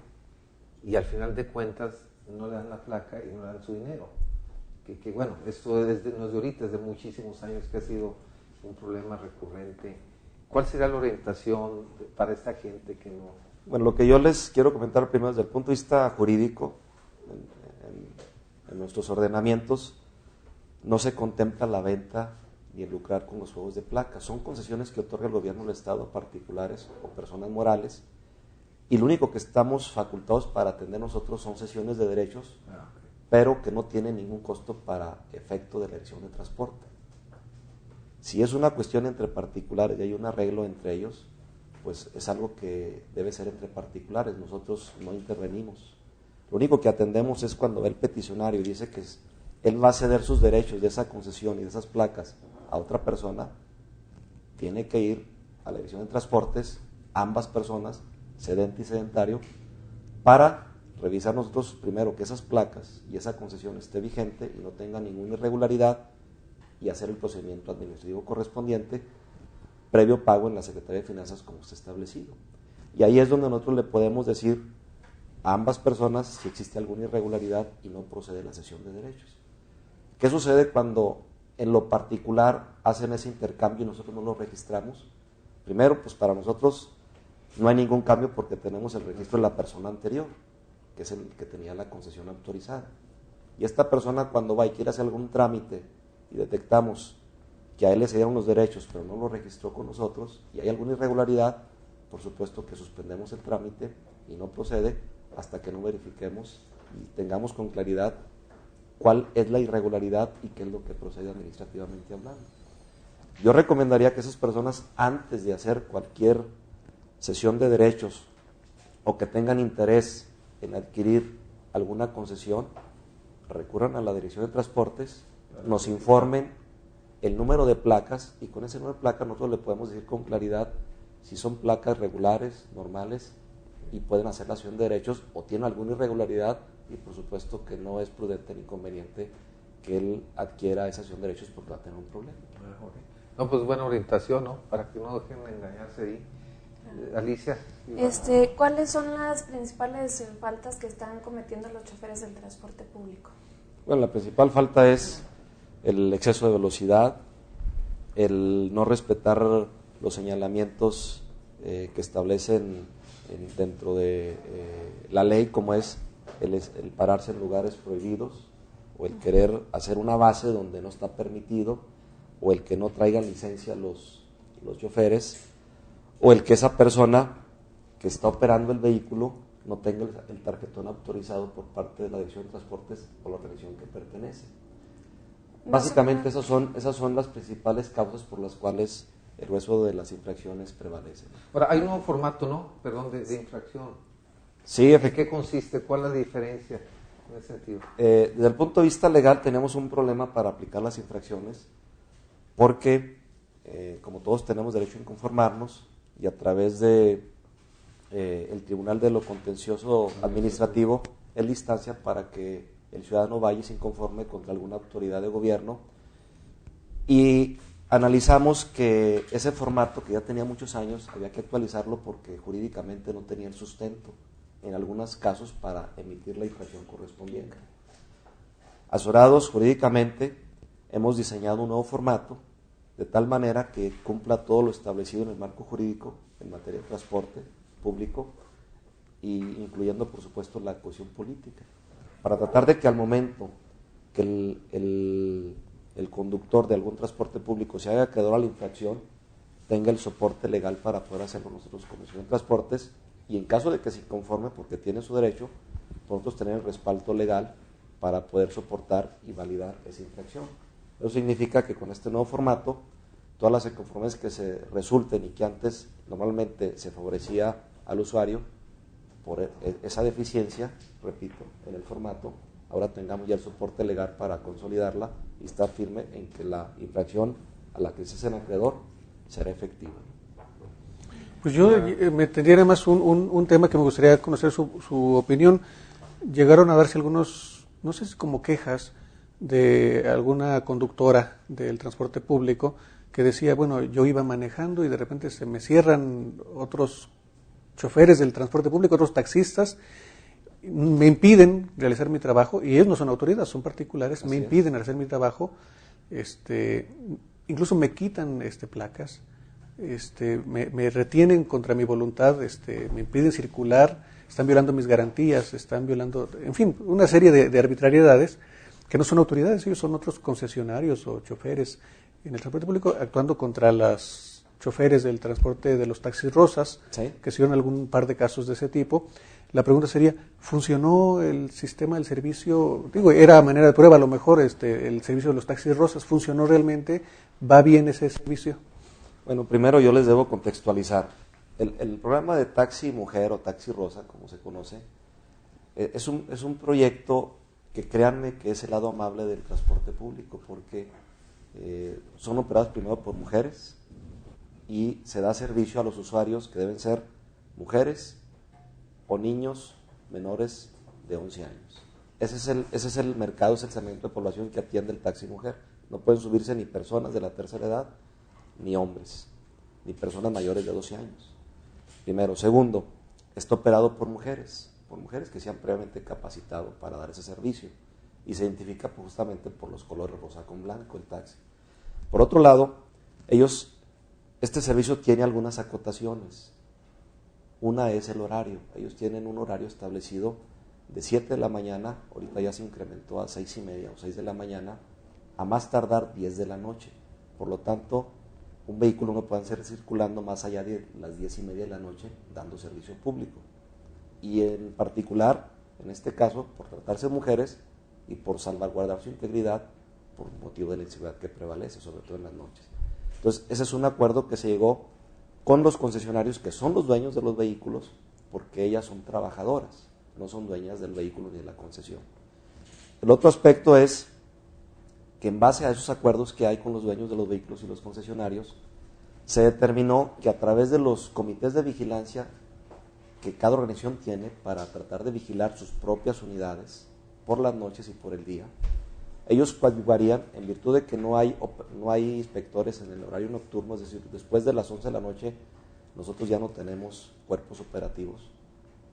Speaker 1: y al final de cuentas no le dan la placa y no le dan su dinero? Que bueno, esto no es de ahorita, es de muchísimos años que ha sido un problema recurrente. ¿Cuál sería la orientación para esta gente que no?
Speaker 2: Bueno, lo que yo les quiero comentar primero desde el punto de vista jurídico, en nuestros ordenamientos no se contempla la venta ni el lucrar con los juegos de placas. Son concesiones que otorga el gobierno del Estado a particulares o personas morales, y lo único que estamos facultados para atender nosotros son cesiones de derechos, pero que no tienen ningún costo para efecto de la dirección de transporte. Si es una cuestión entre particulares y hay un arreglo entre ellos, pues es algo que debe ser entre particulares, nosotros no intervenimos. Lo único que atendemos es cuando el peticionario y dice que él va a ceder sus derechos de esa concesión y de esas placas a otra persona, tiene que ir a la Dirección de Transportes, ambas personas, cedente y sedentario, para revisar nosotros primero que esas placas y esa concesión esté vigente y no tenga ninguna irregularidad, y hacer el procedimiento administrativo correspondiente, previo pago en la Secretaría de Finanzas como está establecido. Y ahí es donde nosotros le podemos decir a ambas personas si existe alguna irregularidad y no procede la cesión de derechos. ¿Qué sucede cuando en lo particular hacen ese intercambio y nosotros no lo registramos? Primero, pues para nosotros no hay ningún cambio porque tenemos el registro de la persona anterior, que es el que tenía la concesión autorizada. Y esta persona, cuando va y quiere hacer algún trámite y detectamos que a él le cedieron los derechos pero no lo registró con nosotros y hay alguna irregularidad, por supuesto que suspendemos el trámite y no procede hasta que no verifiquemos y tengamos con claridad cuál es la irregularidad y qué es lo que procede administrativamente hablando. Yo recomendaría que esas personas, antes de hacer cualquier cesión de derechos o que tengan interés en adquirir alguna concesión, recurran a la Dirección de Transportes, nos informen el número de placas y con ese número de placas nosotros le podemos decir con claridad si son placas regulares, normales y pueden hacer la cesión de derechos o tienen alguna irregularidad y por supuesto que no es prudente ni conveniente que él adquiera esa cesión de derechos porque va a tener un problema.
Speaker 1: No, pues buena orientación, ¿no? Para que no dejen de engañarse ahí. Alicia.
Speaker 3: ¿Cuáles son las principales faltas que están cometiendo los choferes del transporte público?
Speaker 2: Bueno, la principal falta es el exceso de velocidad, el no respetar los señalamientos que establecen dentro de la ley, como es el pararse en lugares prohibidos o el querer hacer una base donde no está permitido o el que no traigan licencia los choferes o el que esa persona que está operando el vehículo no tenga el tarjetón autorizado por parte de la Dirección de Transportes o la organización que pertenece. Básicamente esas son las principales causas por las cuales el grueso de las infracciones prevalece.
Speaker 1: Ahora, hay un nuevo formato, ¿no? Perdón, de infracción.
Speaker 2: Sí,
Speaker 1: ¿En qué consiste? ¿Cuál es la diferencia en ese sentido?
Speaker 2: Desde el punto de vista legal tenemos un problema para aplicar las infracciones porque, como todos tenemos derecho a inconformarnos y a través de el Tribunal de lo Contencioso Administrativo es la instancia para que el ciudadano vaya y se inconforme contra alguna autoridad de gobierno y analizamos que ese formato que ya tenía muchos años había que actualizarlo porque jurídicamente no tenía el sustento en algunos casos para emitir la infracción correspondiente. Asesorados jurídicamente hemos diseñado un nuevo formato de tal manera que cumpla todo lo establecido en el marco jurídico en materia de transporte público y incluyendo por supuesto la cohesión política, para tratar de que al momento que el conductor de algún transporte público se haya acreedor a la infracción, tenga el soporte legal para poder hacerlo nosotros como Comisión de Transportes y en caso de que se inconforme porque tiene su derecho, nosotros tener el respaldo legal para poder soportar y validar esa infracción. Eso significa que con este nuevo formato, todas las inconformidades que se resulten y que antes normalmente se favorecía al usuario por esa deficiencia, repito, en el formato, ahora tengamos ya el soporte legal para consolidarla y estar firme en que la infracción a la que se hace el acreedor será efectiva.
Speaker 4: Pues yo me tendría además un tema que me gustaría conocer su opinión. Llegaron a darse algunos, no sé si como quejas de alguna conductora del transporte público que decía, bueno, yo iba manejando y de repente se me cierran otros choferes del transporte público, otros taxistas, me impiden realizar mi trabajo, y ellos no son autoridades, son particulares, me impiden hacer mi trabajo, incluso me quitan placas, me retienen contra mi voluntad, me impiden circular, están violando mis garantías, están violando, en fin, una serie de arbitrariedades que no son autoridades, ellos son otros concesionarios o choferes en el transporte público actuando contra las choferes del transporte de los taxis rosas, ¿sí?, que se dieron algún par de casos de ese tipo. La pregunta sería, ¿funcionó el sistema del servicio? Digo, era a manera de prueba, a lo mejor el servicio de los taxis rosas, ¿funcionó realmente? ¿Va bien ese servicio?
Speaker 2: Bueno, primero yo les debo contextualizar. El programa de Taxi Mujer o Taxi Rosa, como se conoce, es un proyecto que créanme que es el lado amable del transporte público, porque son operados primero por mujeres y se da servicio a los usuarios que deben ser mujeres o niños menores de 11 años. Ese es el mercado, es el segmento de población que atiende el taxi mujer. No pueden subirse ni personas de la tercera edad, ni hombres, ni personas mayores de 12 años. Primero. Segundo, está operado por mujeres que se han previamente capacitado para dar ese servicio y se identifica justamente por los colores rosa con blanco el taxi. Por otro lado, este servicio tiene algunas acotaciones. Una es el horario. Ellos tienen un horario establecido de 7 de la mañana, ahorita ya se incrementó a 6:30 o 6 de la mañana, a más tardar 10 de la noche. Por lo tanto, un vehículo no puede ser circulando más allá de las 10:30 de la noche dando servicio público. Y en particular, en este caso, por tratarse de mujeres y por salvaguardar su integridad por motivo de la inseguridad que prevalece, sobre todo en las noches. Entonces, ese es un acuerdo que se llegó con los concesionarios, que son los dueños de los vehículos, porque ellas son trabajadoras, no son dueñas del vehículo ni de la concesión. El otro aspecto es que en base a esos acuerdos que hay con los dueños de los vehículos y los concesionarios, se determinó que a través de los comités de vigilancia que cada organización tiene para tratar de vigilar sus propias unidades por las noches y por el día, ellos coadyuvarían en virtud de que no hay inspectores en el horario nocturno, es decir, después de las 11 de la noche nosotros ya no tenemos cuerpos operativos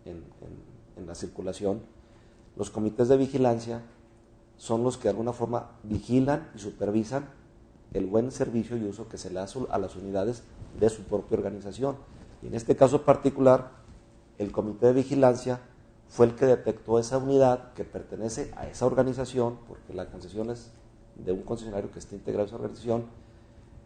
Speaker 2: en la circulación. Los comités de vigilancia son los que de alguna forma vigilan y supervisan el buen servicio y uso que se le da a las unidades de su propia organización. Y en este caso particular, el comité de vigilancia fue el que detectó esa unidad que pertenece a esa organización, porque la concesión es de un concesionario que está integrado a esa organización,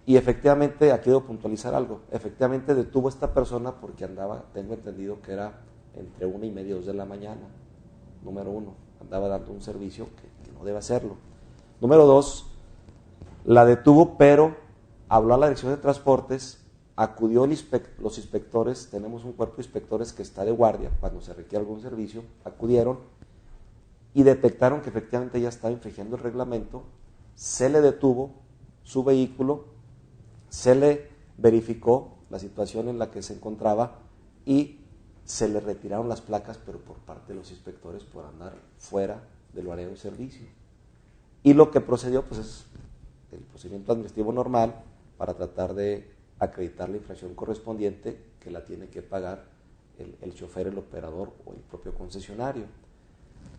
Speaker 2: y efectivamente, aquí debo puntualizar algo, efectivamente detuvo a esta persona porque andaba, tengo entendido que era entre 1:30 y 2 de la mañana, número 1, andaba dando un servicio que no debe hacerlo. Número 2, la detuvo, pero habló a la Dirección de Transportes, acudió los inspectores, tenemos un cuerpo de inspectores que está de guardia cuando se requiere algún servicio, acudieron y detectaron que efectivamente ella estaba infringiendo el reglamento, se le detuvo su vehículo, se le verificó la situación en la que se encontraba y se le retiraron las placas, pero por parte de los inspectores por andar fuera del horario de servicio. Y lo que procedió pues es el procedimiento administrativo normal para tratar de acreditar la infracción correspondiente que la tiene que pagar el chofer, el operador o el propio concesionario.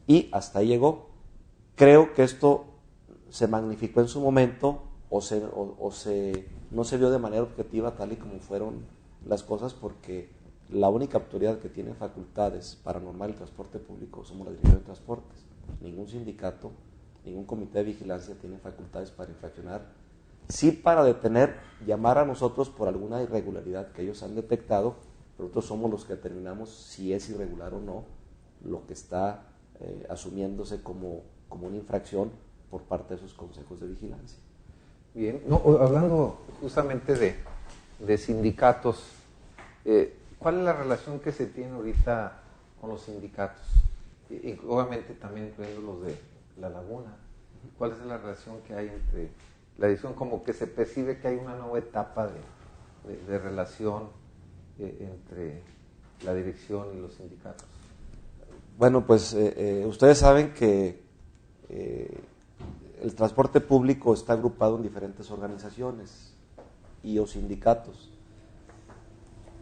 Speaker 2: Y hasta ahí llegó. Creo que esto se magnificó en su momento no se vio de manera objetiva tal y como fueron las cosas, porque la única autoridad que tiene facultades para normar el transporte público somos la Dirección de Transportes. Ningún sindicato, ningún comité de vigilancia tiene facultades para infraccionar, sí para detener, llamar a nosotros por alguna irregularidad que ellos han detectado, pero nosotros somos los que determinamos si es irregular o no lo que está asumiéndose como una infracción por parte de esos consejos de vigilancia.
Speaker 1: Bien, no, hablando justamente de sindicatos, ¿cuál es la relación que se tiene ahorita con los sindicatos? Y obviamente también incluyendo los de La Laguna. ¿Cuál es la relación que hay entre la dirección? Como que se percibe que hay una nueva etapa de relación entre la dirección y los sindicatos.
Speaker 2: Bueno, pues ustedes saben que el transporte público está agrupado en diferentes organizaciones y o sindicatos.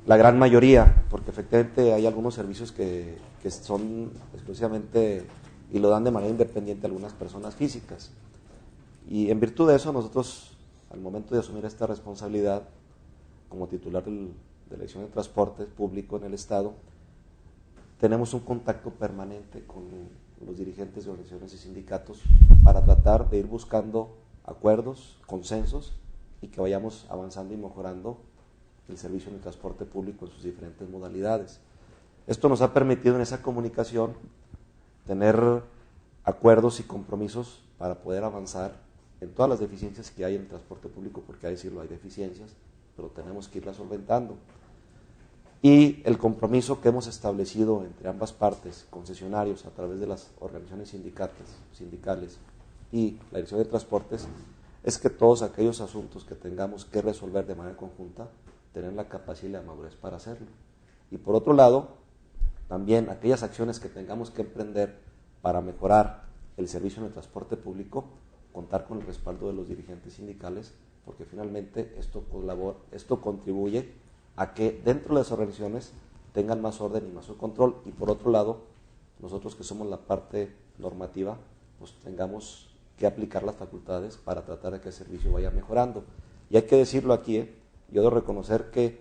Speaker 2: La gran mayoría, porque efectivamente hay algunos servicios que son exclusivamente y lo dan de manera independiente a algunas personas físicas. Y en virtud de eso, nosotros, al momento de asumir esta responsabilidad como titular de la Dirección de Transporte Público en el Estado, tenemos un contacto permanente con los dirigentes de organizaciones y sindicatos para tratar de ir buscando acuerdos, consensos y que vayamos avanzando y mejorando el servicio en el transporte público en sus diferentes modalidades. Esto nos ha permitido en esa comunicación tener acuerdos y compromisos para poder avanzar en todas las deficiencias que hay en el transporte público, porque hay que decirlo, hay deficiencias, pero tenemos que irlas solventando. Y el compromiso que hemos establecido entre ambas partes, concesionarios a través de las organizaciones sindicales y la Dirección de Transportes, es que todos aquellos asuntos que tengamos que resolver de manera conjunta, tener la capacidad y la madurez para hacerlo. Y por otro lado, también aquellas acciones que tengamos que emprender para mejorar el servicio en el transporte público, contar con el respaldo de los dirigentes sindicales, porque finalmente esto contribuye a que dentro de las organizaciones tengan más orden y más control, y por otro lado, nosotros que somos la parte normativa, pues tengamos que aplicar las facultades para tratar de que el servicio vaya mejorando. Y hay que decirlo aquí, yo debo reconocer que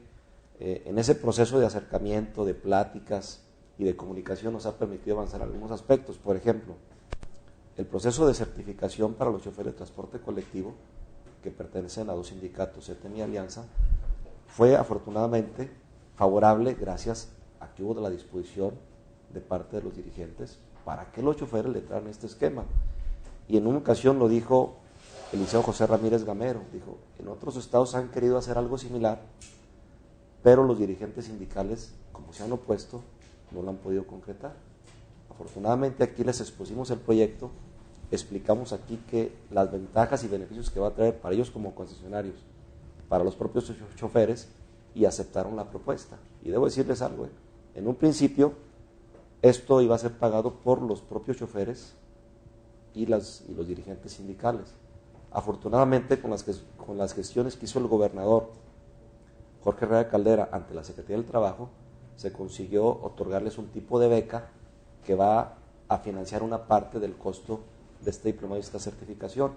Speaker 2: en ese proceso de acercamiento, de pláticas y de comunicación nos ha permitido avanzar en algunos aspectos. Por ejemplo, el proceso de certificación para los choferes de transporte colectivo, que pertenecen a dos sindicatos, CETEM y Alianza, fue afortunadamente favorable gracias a que hubo de la disposición de parte de los dirigentes para que los choferes le entraran a este esquema. Y en una ocasión lo dijo el licenciado José Ramírez Gamero, dijo, en otros estados han querido hacer algo similar, pero los dirigentes sindicales, como se han opuesto, no lo han podido concretar. Afortunadamente aquí les expusimos el proyecto, explicamos aquí que las ventajas y beneficios que va a traer para ellos como concesionarios, para los propios choferes, y aceptaron la propuesta. Y debo decirles algo, en un principio esto iba a ser pagado por los propios choferes y los dirigentes sindicales. Afortunadamente con las gestiones que hizo el gobernador Jorge Herrera Caldera ante la Secretaría del Trabajo, se consiguió otorgarles un tipo de beca que va a financiar una parte del costo de este diplomado y esta certificación.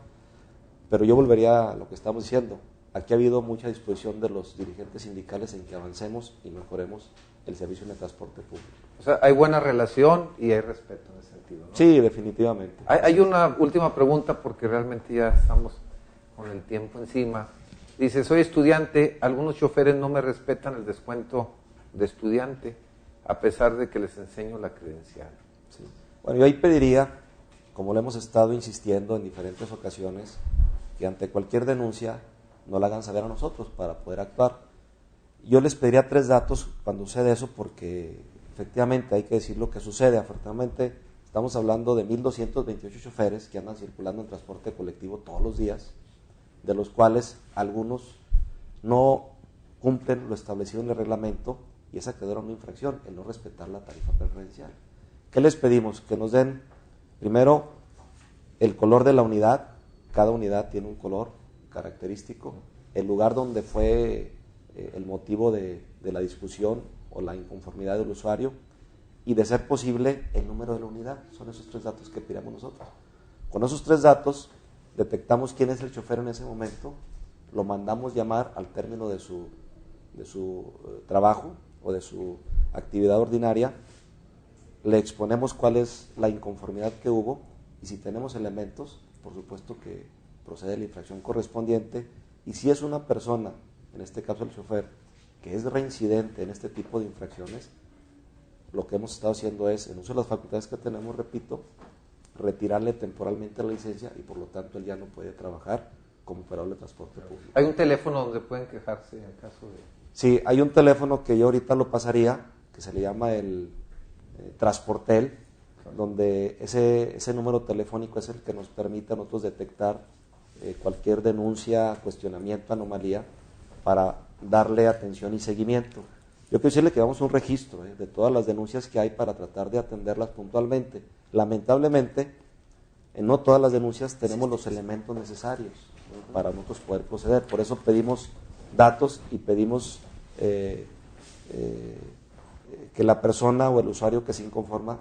Speaker 2: Pero yo volvería a lo que estamos diciendo. Aquí ha habido mucha disposición de los dirigentes sindicales en que avancemos y mejoremos el servicio en el transporte público.
Speaker 1: O sea, hay buena relación y hay respeto en ese sentido, ¿no?
Speaker 2: Sí, definitivamente.
Speaker 1: Hay una última pregunta porque realmente ya estamos con el tiempo encima. Dice, soy estudiante, algunos choferes no me respetan el descuento de estudiante a pesar de que les enseño la credencial.
Speaker 2: Sí. Bueno, yo ahí pediría, como lo hemos estado insistiendo en diferentes ocasiones, que ante cualquier denuncia no la hagan saber a nosotros para poder actuar. Yo les pediría 3 datos cuando sucede eso, porque efectivamente hay que decir lo que sucede. Afortunadamente estamos hablando de 1.228 choferes que andan circulando en transporte colectivo todos los días, de los cuales algunos no cumplen lo establecido en el reglamento y es acreedor a una infracción, el no respetar la tarifa preferencial. ¿Qué les pedimos? Que nos den, primero, el color de la unidad. Cada unidad tiene un color característico, el lugar donde fue el motivo de la discusión o la inconformidad del usuario y, de ser posible, el número de la unidad. Son esos 3 datos que pedimos nosotros. Con esos 3 datos detectamos quién es el chofer en ese momento, lo mandamos llamar al término de su trabajo o de su actividad ordinaria, le exponemos cuál es la inconformidad que hubo y si tenemos elementos, por supuesto que procede la infracción correspondiente, y si es una persona, en este caso el chofer, que es reincidente en este tipo de infracciones, lo que hemos estado haciendo es, en uso de las facultades que tenemos, repito, retirarle temporalmente la licencia y por lo tanto él ya no puede trabajar como operador de transporte público.
Speaker 1: ¿Hay un teléfono donde pueden quejarse en caso de...?
Speaker 2: Sí, hay un teléfono que yo ahorita lo pasaría, que se le llama el Transportel, donde ese número telefónico es el que nos permite a nosotros detectar cualquier denuncia, cuestionamiento, anomalía, para darle atención y seguimiento. Yo quiero decirle que vamos a un registro de todas las denuncias que hay para tratar de atenderlas puntualmente. Lamentablemente, en no todas las denuncias tenemos los elementos necesarios para nosotros poder proceder. Por eso pedimos datos y pedimos que la persona o el usuario que se inconforma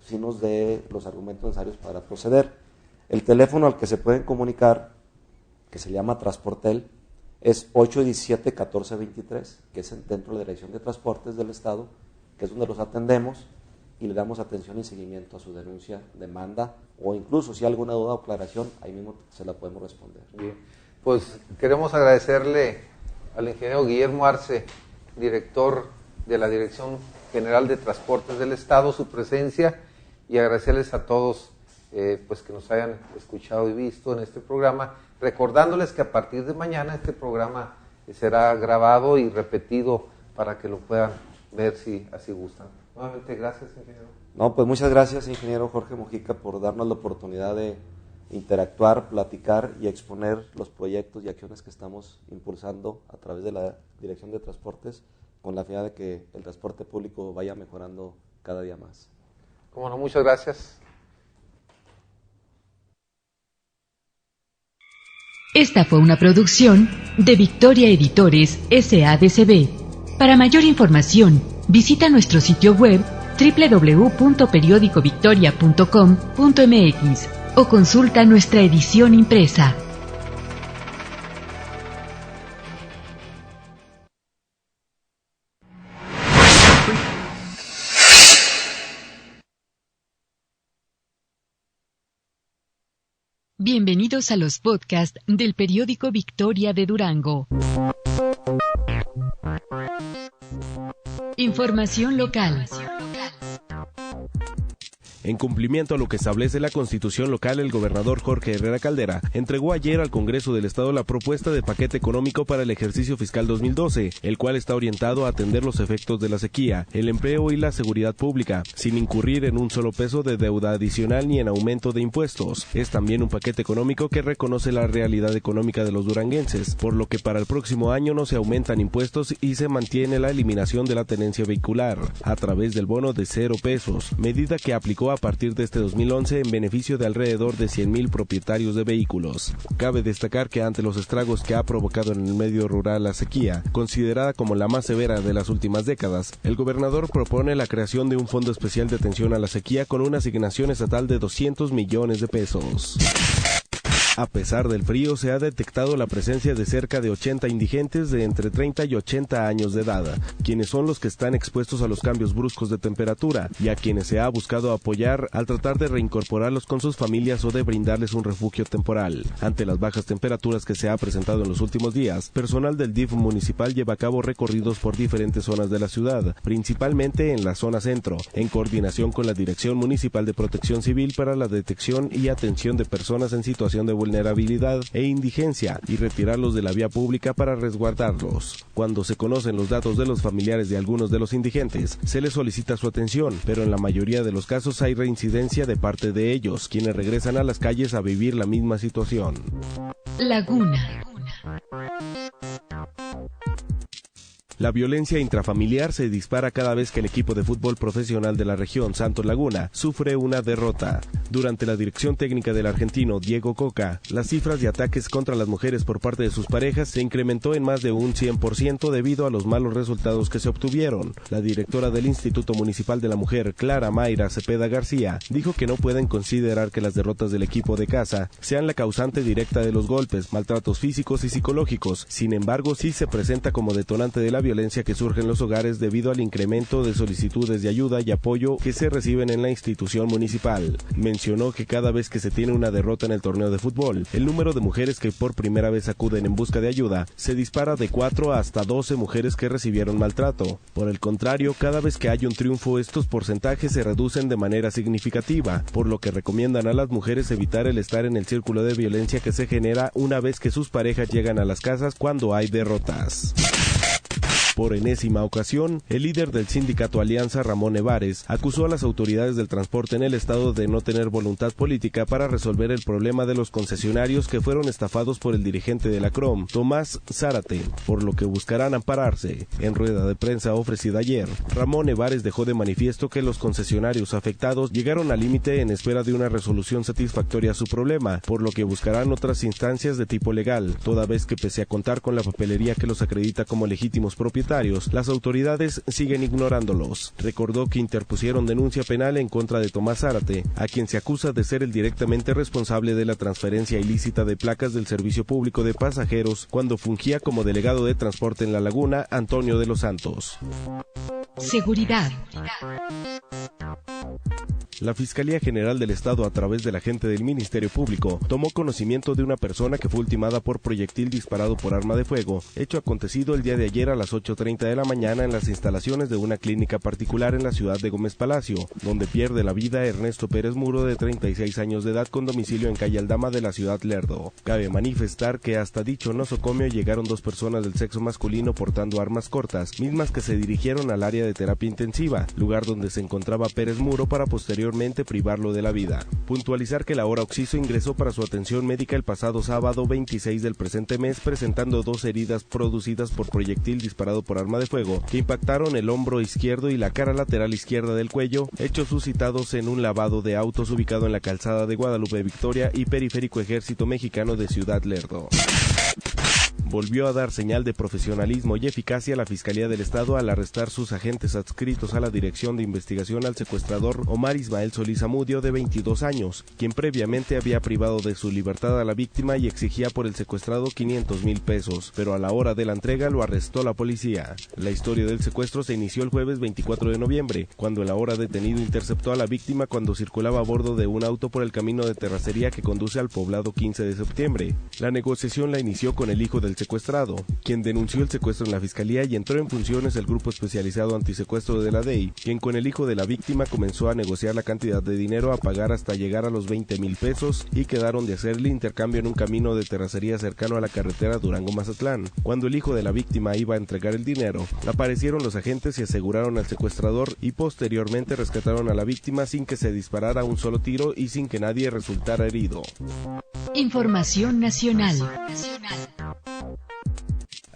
Speaker 2: sí nos dé los argumentos necesarios para proceder. El teléfono al que se pueden comunicar, que se llama Transportel, es 817-1423, que es dentro de la Dirección de Transportes del Estado, que es donde los atendemos y le damos atención y seguimiento a su denuncia, demanda, o incluso si hay alguna duda o aclaración, ahí mismo se la podemos responder.
Speaker 1: Bien, pues queremos agradecerle al ingeniero Guillermo Arce, director de la Dirección General de Transportes del Estado, su presencia, y agradecerles a todos pues que nos hayan escuchado y visto en este programa, recordándoles que a partir de mañana este programa será grabado y repetido para que lo puedan ver si así gustan. Nuevamente, gracias, ingeniero.
Speaker 2: No, pues muchas gracias, ingeniero Jorge Mojica, por darnos la oportunidad de interactuar, platicar y exponer los proyectos y acciones que estamos impulsando a través de la Dirección de Transportes, con la finalidad de que el transporte público vaya mejorando cada día más.
Speaker 1: Como no, muchas gracias.
Speaker 5: Esta fue una producción de Victoria Editores SADCB. Para mayor información, visita nuestro sitio web www.periodicovictoria.com.mx o consulta nuestra edición impresa. Bienvenidos a los podcasts del periódico Victoria de Durango. Información local.
Speaker 6: En cumplimiento a lo que establece la Constitución local, el gobernador Jorge Herrera Caldera entregó ayer al Congreso del Estado la propuesta de paquete económico para el ejercicio fiscal 2012, el cual está orientado a atender los efectos de la sequía, el empleo y la seguridad pública, sin incurrir en un solo peso de deuda adicional ni en aumento de impuestos. Es también un paquete económico que reconoce la realidad económica de los duranguenses, por lo que para el próximo año no se aumentan impuestos y se mantiene la eliminación de la tenencia vehicular, a través del bono de 0 pesos, medida que aplicó a partir de este 2011 en beneficio de alrededor de 100,000 propietarios de vehículos. Cabe destacar que ante los estragos que ha provocado en el medio rural la sequía, considerada como la más severa de las últimas décadas, el gobernador propone la creación de un fondo especial de atención a la sequía con una asignación estatal de 200 millones de pesos. A pesar del frío, se ha detectado la presencia de cerca de 80 indigentes de entre 30 y 80 años de edad, quienes son los que están expuestos a los cambios bruscos de temperatura y a quienes se ha buscado apoyar al tratar de reincorporarlos con sus familias o de brindarles un refugio temporal. Ante las bajas temperaturas que se ha presentado en los últimos días, personal del DIF municipal lleva a cabo recorridos por diferentes zonas de la ciudad, principalmente en la zona centro, en coordinación con la Dirección Municipal de Protección Civil para la detección y atención de personas en situación de vulnerabilidad e indigencia y retirarlos de la vía pública para resguardarlos. Cuando se conocen los datos de los familiares de algunos de los indigentes, se les solicita su atención, pero en la mayoría de los casos hay reincidencia de parte de ellos, quienes regresan a las calles a vivir la misma situación.
Speaker 5: Laguna.
Speaker 6: La violencia intrafamiliar se dispara cada vez que el equipo de fútbol profesional de la región Santos Laguna sufre una derrota. Durante la dirección técnica del argentino Diego Coca, las cifras de ataques contra las mujeres por parte de sus parejas se incrementó en más de un 100% debido a los malos resultados que se obtuvieron. La directora del Instituto Municipal de la Mujer, Clara Mayra Cepeda García, dijo que no pueden considerar que las derrotas del equipo de casa sean la causante directa de los golpes, maltratos físicos y psicológicos. Sin embargo, sí se presenta como detonante de la violencia que surge en los hogares debido al incremento de solicitudes de ayuda y apoyo que se reciben en la institución municipal. Mencionó que cada vez que se tiene una derrota en el torneo de fútbol, el número de mujeres que por primera vez acuden en busca de ayuda se dispara de 4 hasta 12 mujeres que recibieron maltrato. Por el contrario, cada vez que hay un triunfo, estos porcentajes se reducen de manera significativa, por lo que recomiendan a las mujeres evitar el estar en el círculo de violencia que se genera una vez que sus parejas llegan a las casas cuando hay derrotas. Por enésima ocasión, el líder del sindicato Alianza, Ramón Nevares, acusó a las autoridades del transporte en el estado de no tener voluntad política para resolver el problema de los concesionarios que fueron estafados por el dirigente de la CROM, Tomás Zárate, por lo que buscarán ampararse. En rueda de prensa ofrecida ayer, Ramón Nevares dejó de manifiesto que los concesionarios afectados llegaron al límite en espera de una resolución satisfactoria a su problema, por lo que buscarán otras instancias de tipo legal, toda vez que pese a contar con la papelería que los acredita como legítimos propietarios, las autoridades siguen ignorándolos. Recordó que interpusieron denuncia penal en contra de Tomás Zárate, a quien se acusa de ser el directamente responsable de la transferencia ilícita de placas del servicio público de pasajeros cuando fungía como delegado de transporte en La Laguna, Antonio de los Santos.
Speaker 5: Seguridad.
Speaker 6: La Fiscalía General del Estado, a través del agente del Ministerio Público, tomó conocimiento de una persona que fue ultimada por proyectil disparado por arma de fuego, hecho acontecido el día de ayer a las 8:30 de la mañana en las instalaciones de una clínica particular en la ciudad de Gómez Palacio, donde pierde la vida Ernesto Pérez Muro, de 36 años de edad, con domicilio en calle Aldama de la ciudad Lerdo. Cabe manifestar que hasta dicho nosocomio llegaron 2 personas del sexo masculino portando armas cortas, mismas que se dirigieron al área de terapia intensiva, lugar donde se encontraba Pérez Muro, para posteriormente privarlo de la vida. Puntualizar que la hora occiso ingresó para su atención médica el pasado sábado 26 del presente mes, presentando 2 heridas producidas por proyectil disparado por arma de fuego que impactaron el hombro izquierdo y la cara lateral izquierda del cuello, hechos suscitados en un lavado de autos ubicado en la calzada de Guadalupe Victoria y Periférico Ejército Mexicano de Ciudad Lerdo. volvió a dar señal de profesionalismo y eficacia a la Fiscalía del Estado al arrestar sus agentes adscritos a la Dirección de Investigación al secuestrador Omar Ismael Solís Zamudio, de 22 años, quien previamente había privado de su libertad a la víctima y exigía por el secuestrado 500,000 pesos, pero a la hora de la entrega lo arrestó la policía. La historia del secuestro se inició el jueves 24 de noviembre, cuando el ahora detenido interceptó a la víctima cuando circulaba a bordo de un auto por el camino de terracería que conduce al poblado 15 de septiembre. La negociación la inició con el hijo del secuestrado, quien denunció el secuestro en la fiscalía, y entró en funciones el grupo especializado antisecuestro de la DEI, quien con el hijo de la víctima comenzó a negociar la cantidad de dinero a pagar hasta llegar a los 20,000 pesos y quedaron de hacer el intercambio en un camino de terracería cercano a la carretera Durango-Mazatlán. Cuando el hijo de la víctima iba a entregar el dinero, aparecieron los agentes y aseguraron al secuestrador y posteriormente rescataron a la víctima sin que se disparara un solo tiro y sin que nadie resultara herido.
Speaker 5: Información nacional.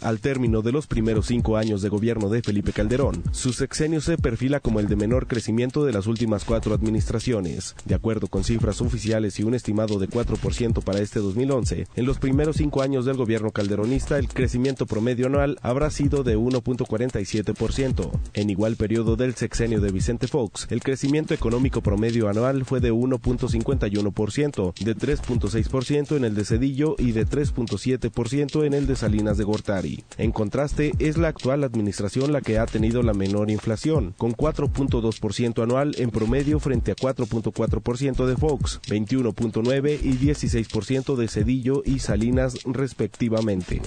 Speaker 6: Al término de los primeros 5 años de gobierno de Felipe Calderón, su sexenio se perfila como el de menor crecimiento de las últimas 4 administraciones. De acuerdo con cifras oficiales y un estimado de 4% para este 2011, en los primeros 5 años del gobierno calderonista el crecimiento promedio anual habrá sido de 1.47%. En igual periodo del sexenio de Vicente Fox, el crecimiento económico promedio anual fue de 1.51%, de 3.6% en el de Zedillo y de 3.7% en el de Salinas de Gortari. En contraste, es la actual administración la que ha tenido la menor inflación, con 4.2% anual en promedio frente a 4.4% de Fox, 21.9% y 16% de Zedillo y Salinas respectivamente.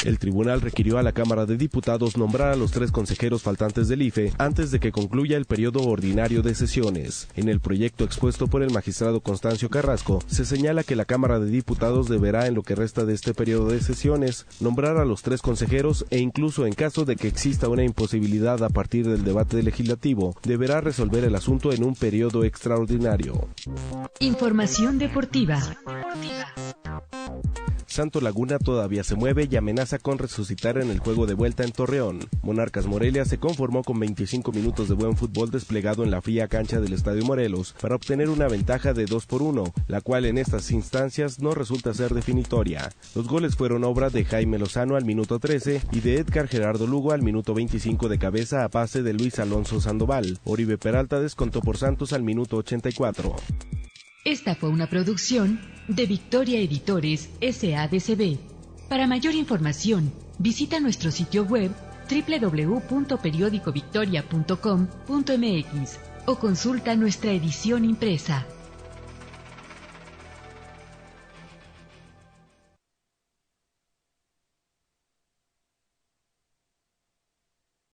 Speaker 6: El tribunal requirió a la Cámara de Diputados nombrar a los 3 consejeros faltantes del IFE antes de que concluya el periodo ordinario de sesiones. En el proyecto expuesto por el magistrado Constancio Carrasco, se señala que la Cámara de Diputados deberá, en lo que resta de este periodo de sesiones, nombrar a los 3 consejeros e incluso en caso de que exista una imposibilidad a partir del debate legislativo, deberá resolver el asunto en un periodo extraordinario.
Speaker 5: Información deportiva.
Speaker 6: Santos Laguna todavía se mueve y amenaza con resucitar en el juego de vuelta en Torreón. Monarcas Morelia se conformó con 25 minutos de buen fútbol desplegado en la fría cancha del Estadio Morelos para obtener una ventaja de 2-1, la cual en estas instancias no resulta ser definitoria. Los goles fueron obra de Jaime Lozano al minuto 13 y de Edgar Gerardo Lugo al minuto 25 de cabeza a pase de Luis Alonso Sandoval. Oribe Peralta descontó por Santos al minuto 84.
Speaker 5: Esta fue una producción de Victoria Editores SADCB. Para mayor información, visita nuestro sitio web www.periodicovictoria.com.mx o consulta nuestra edición impresa.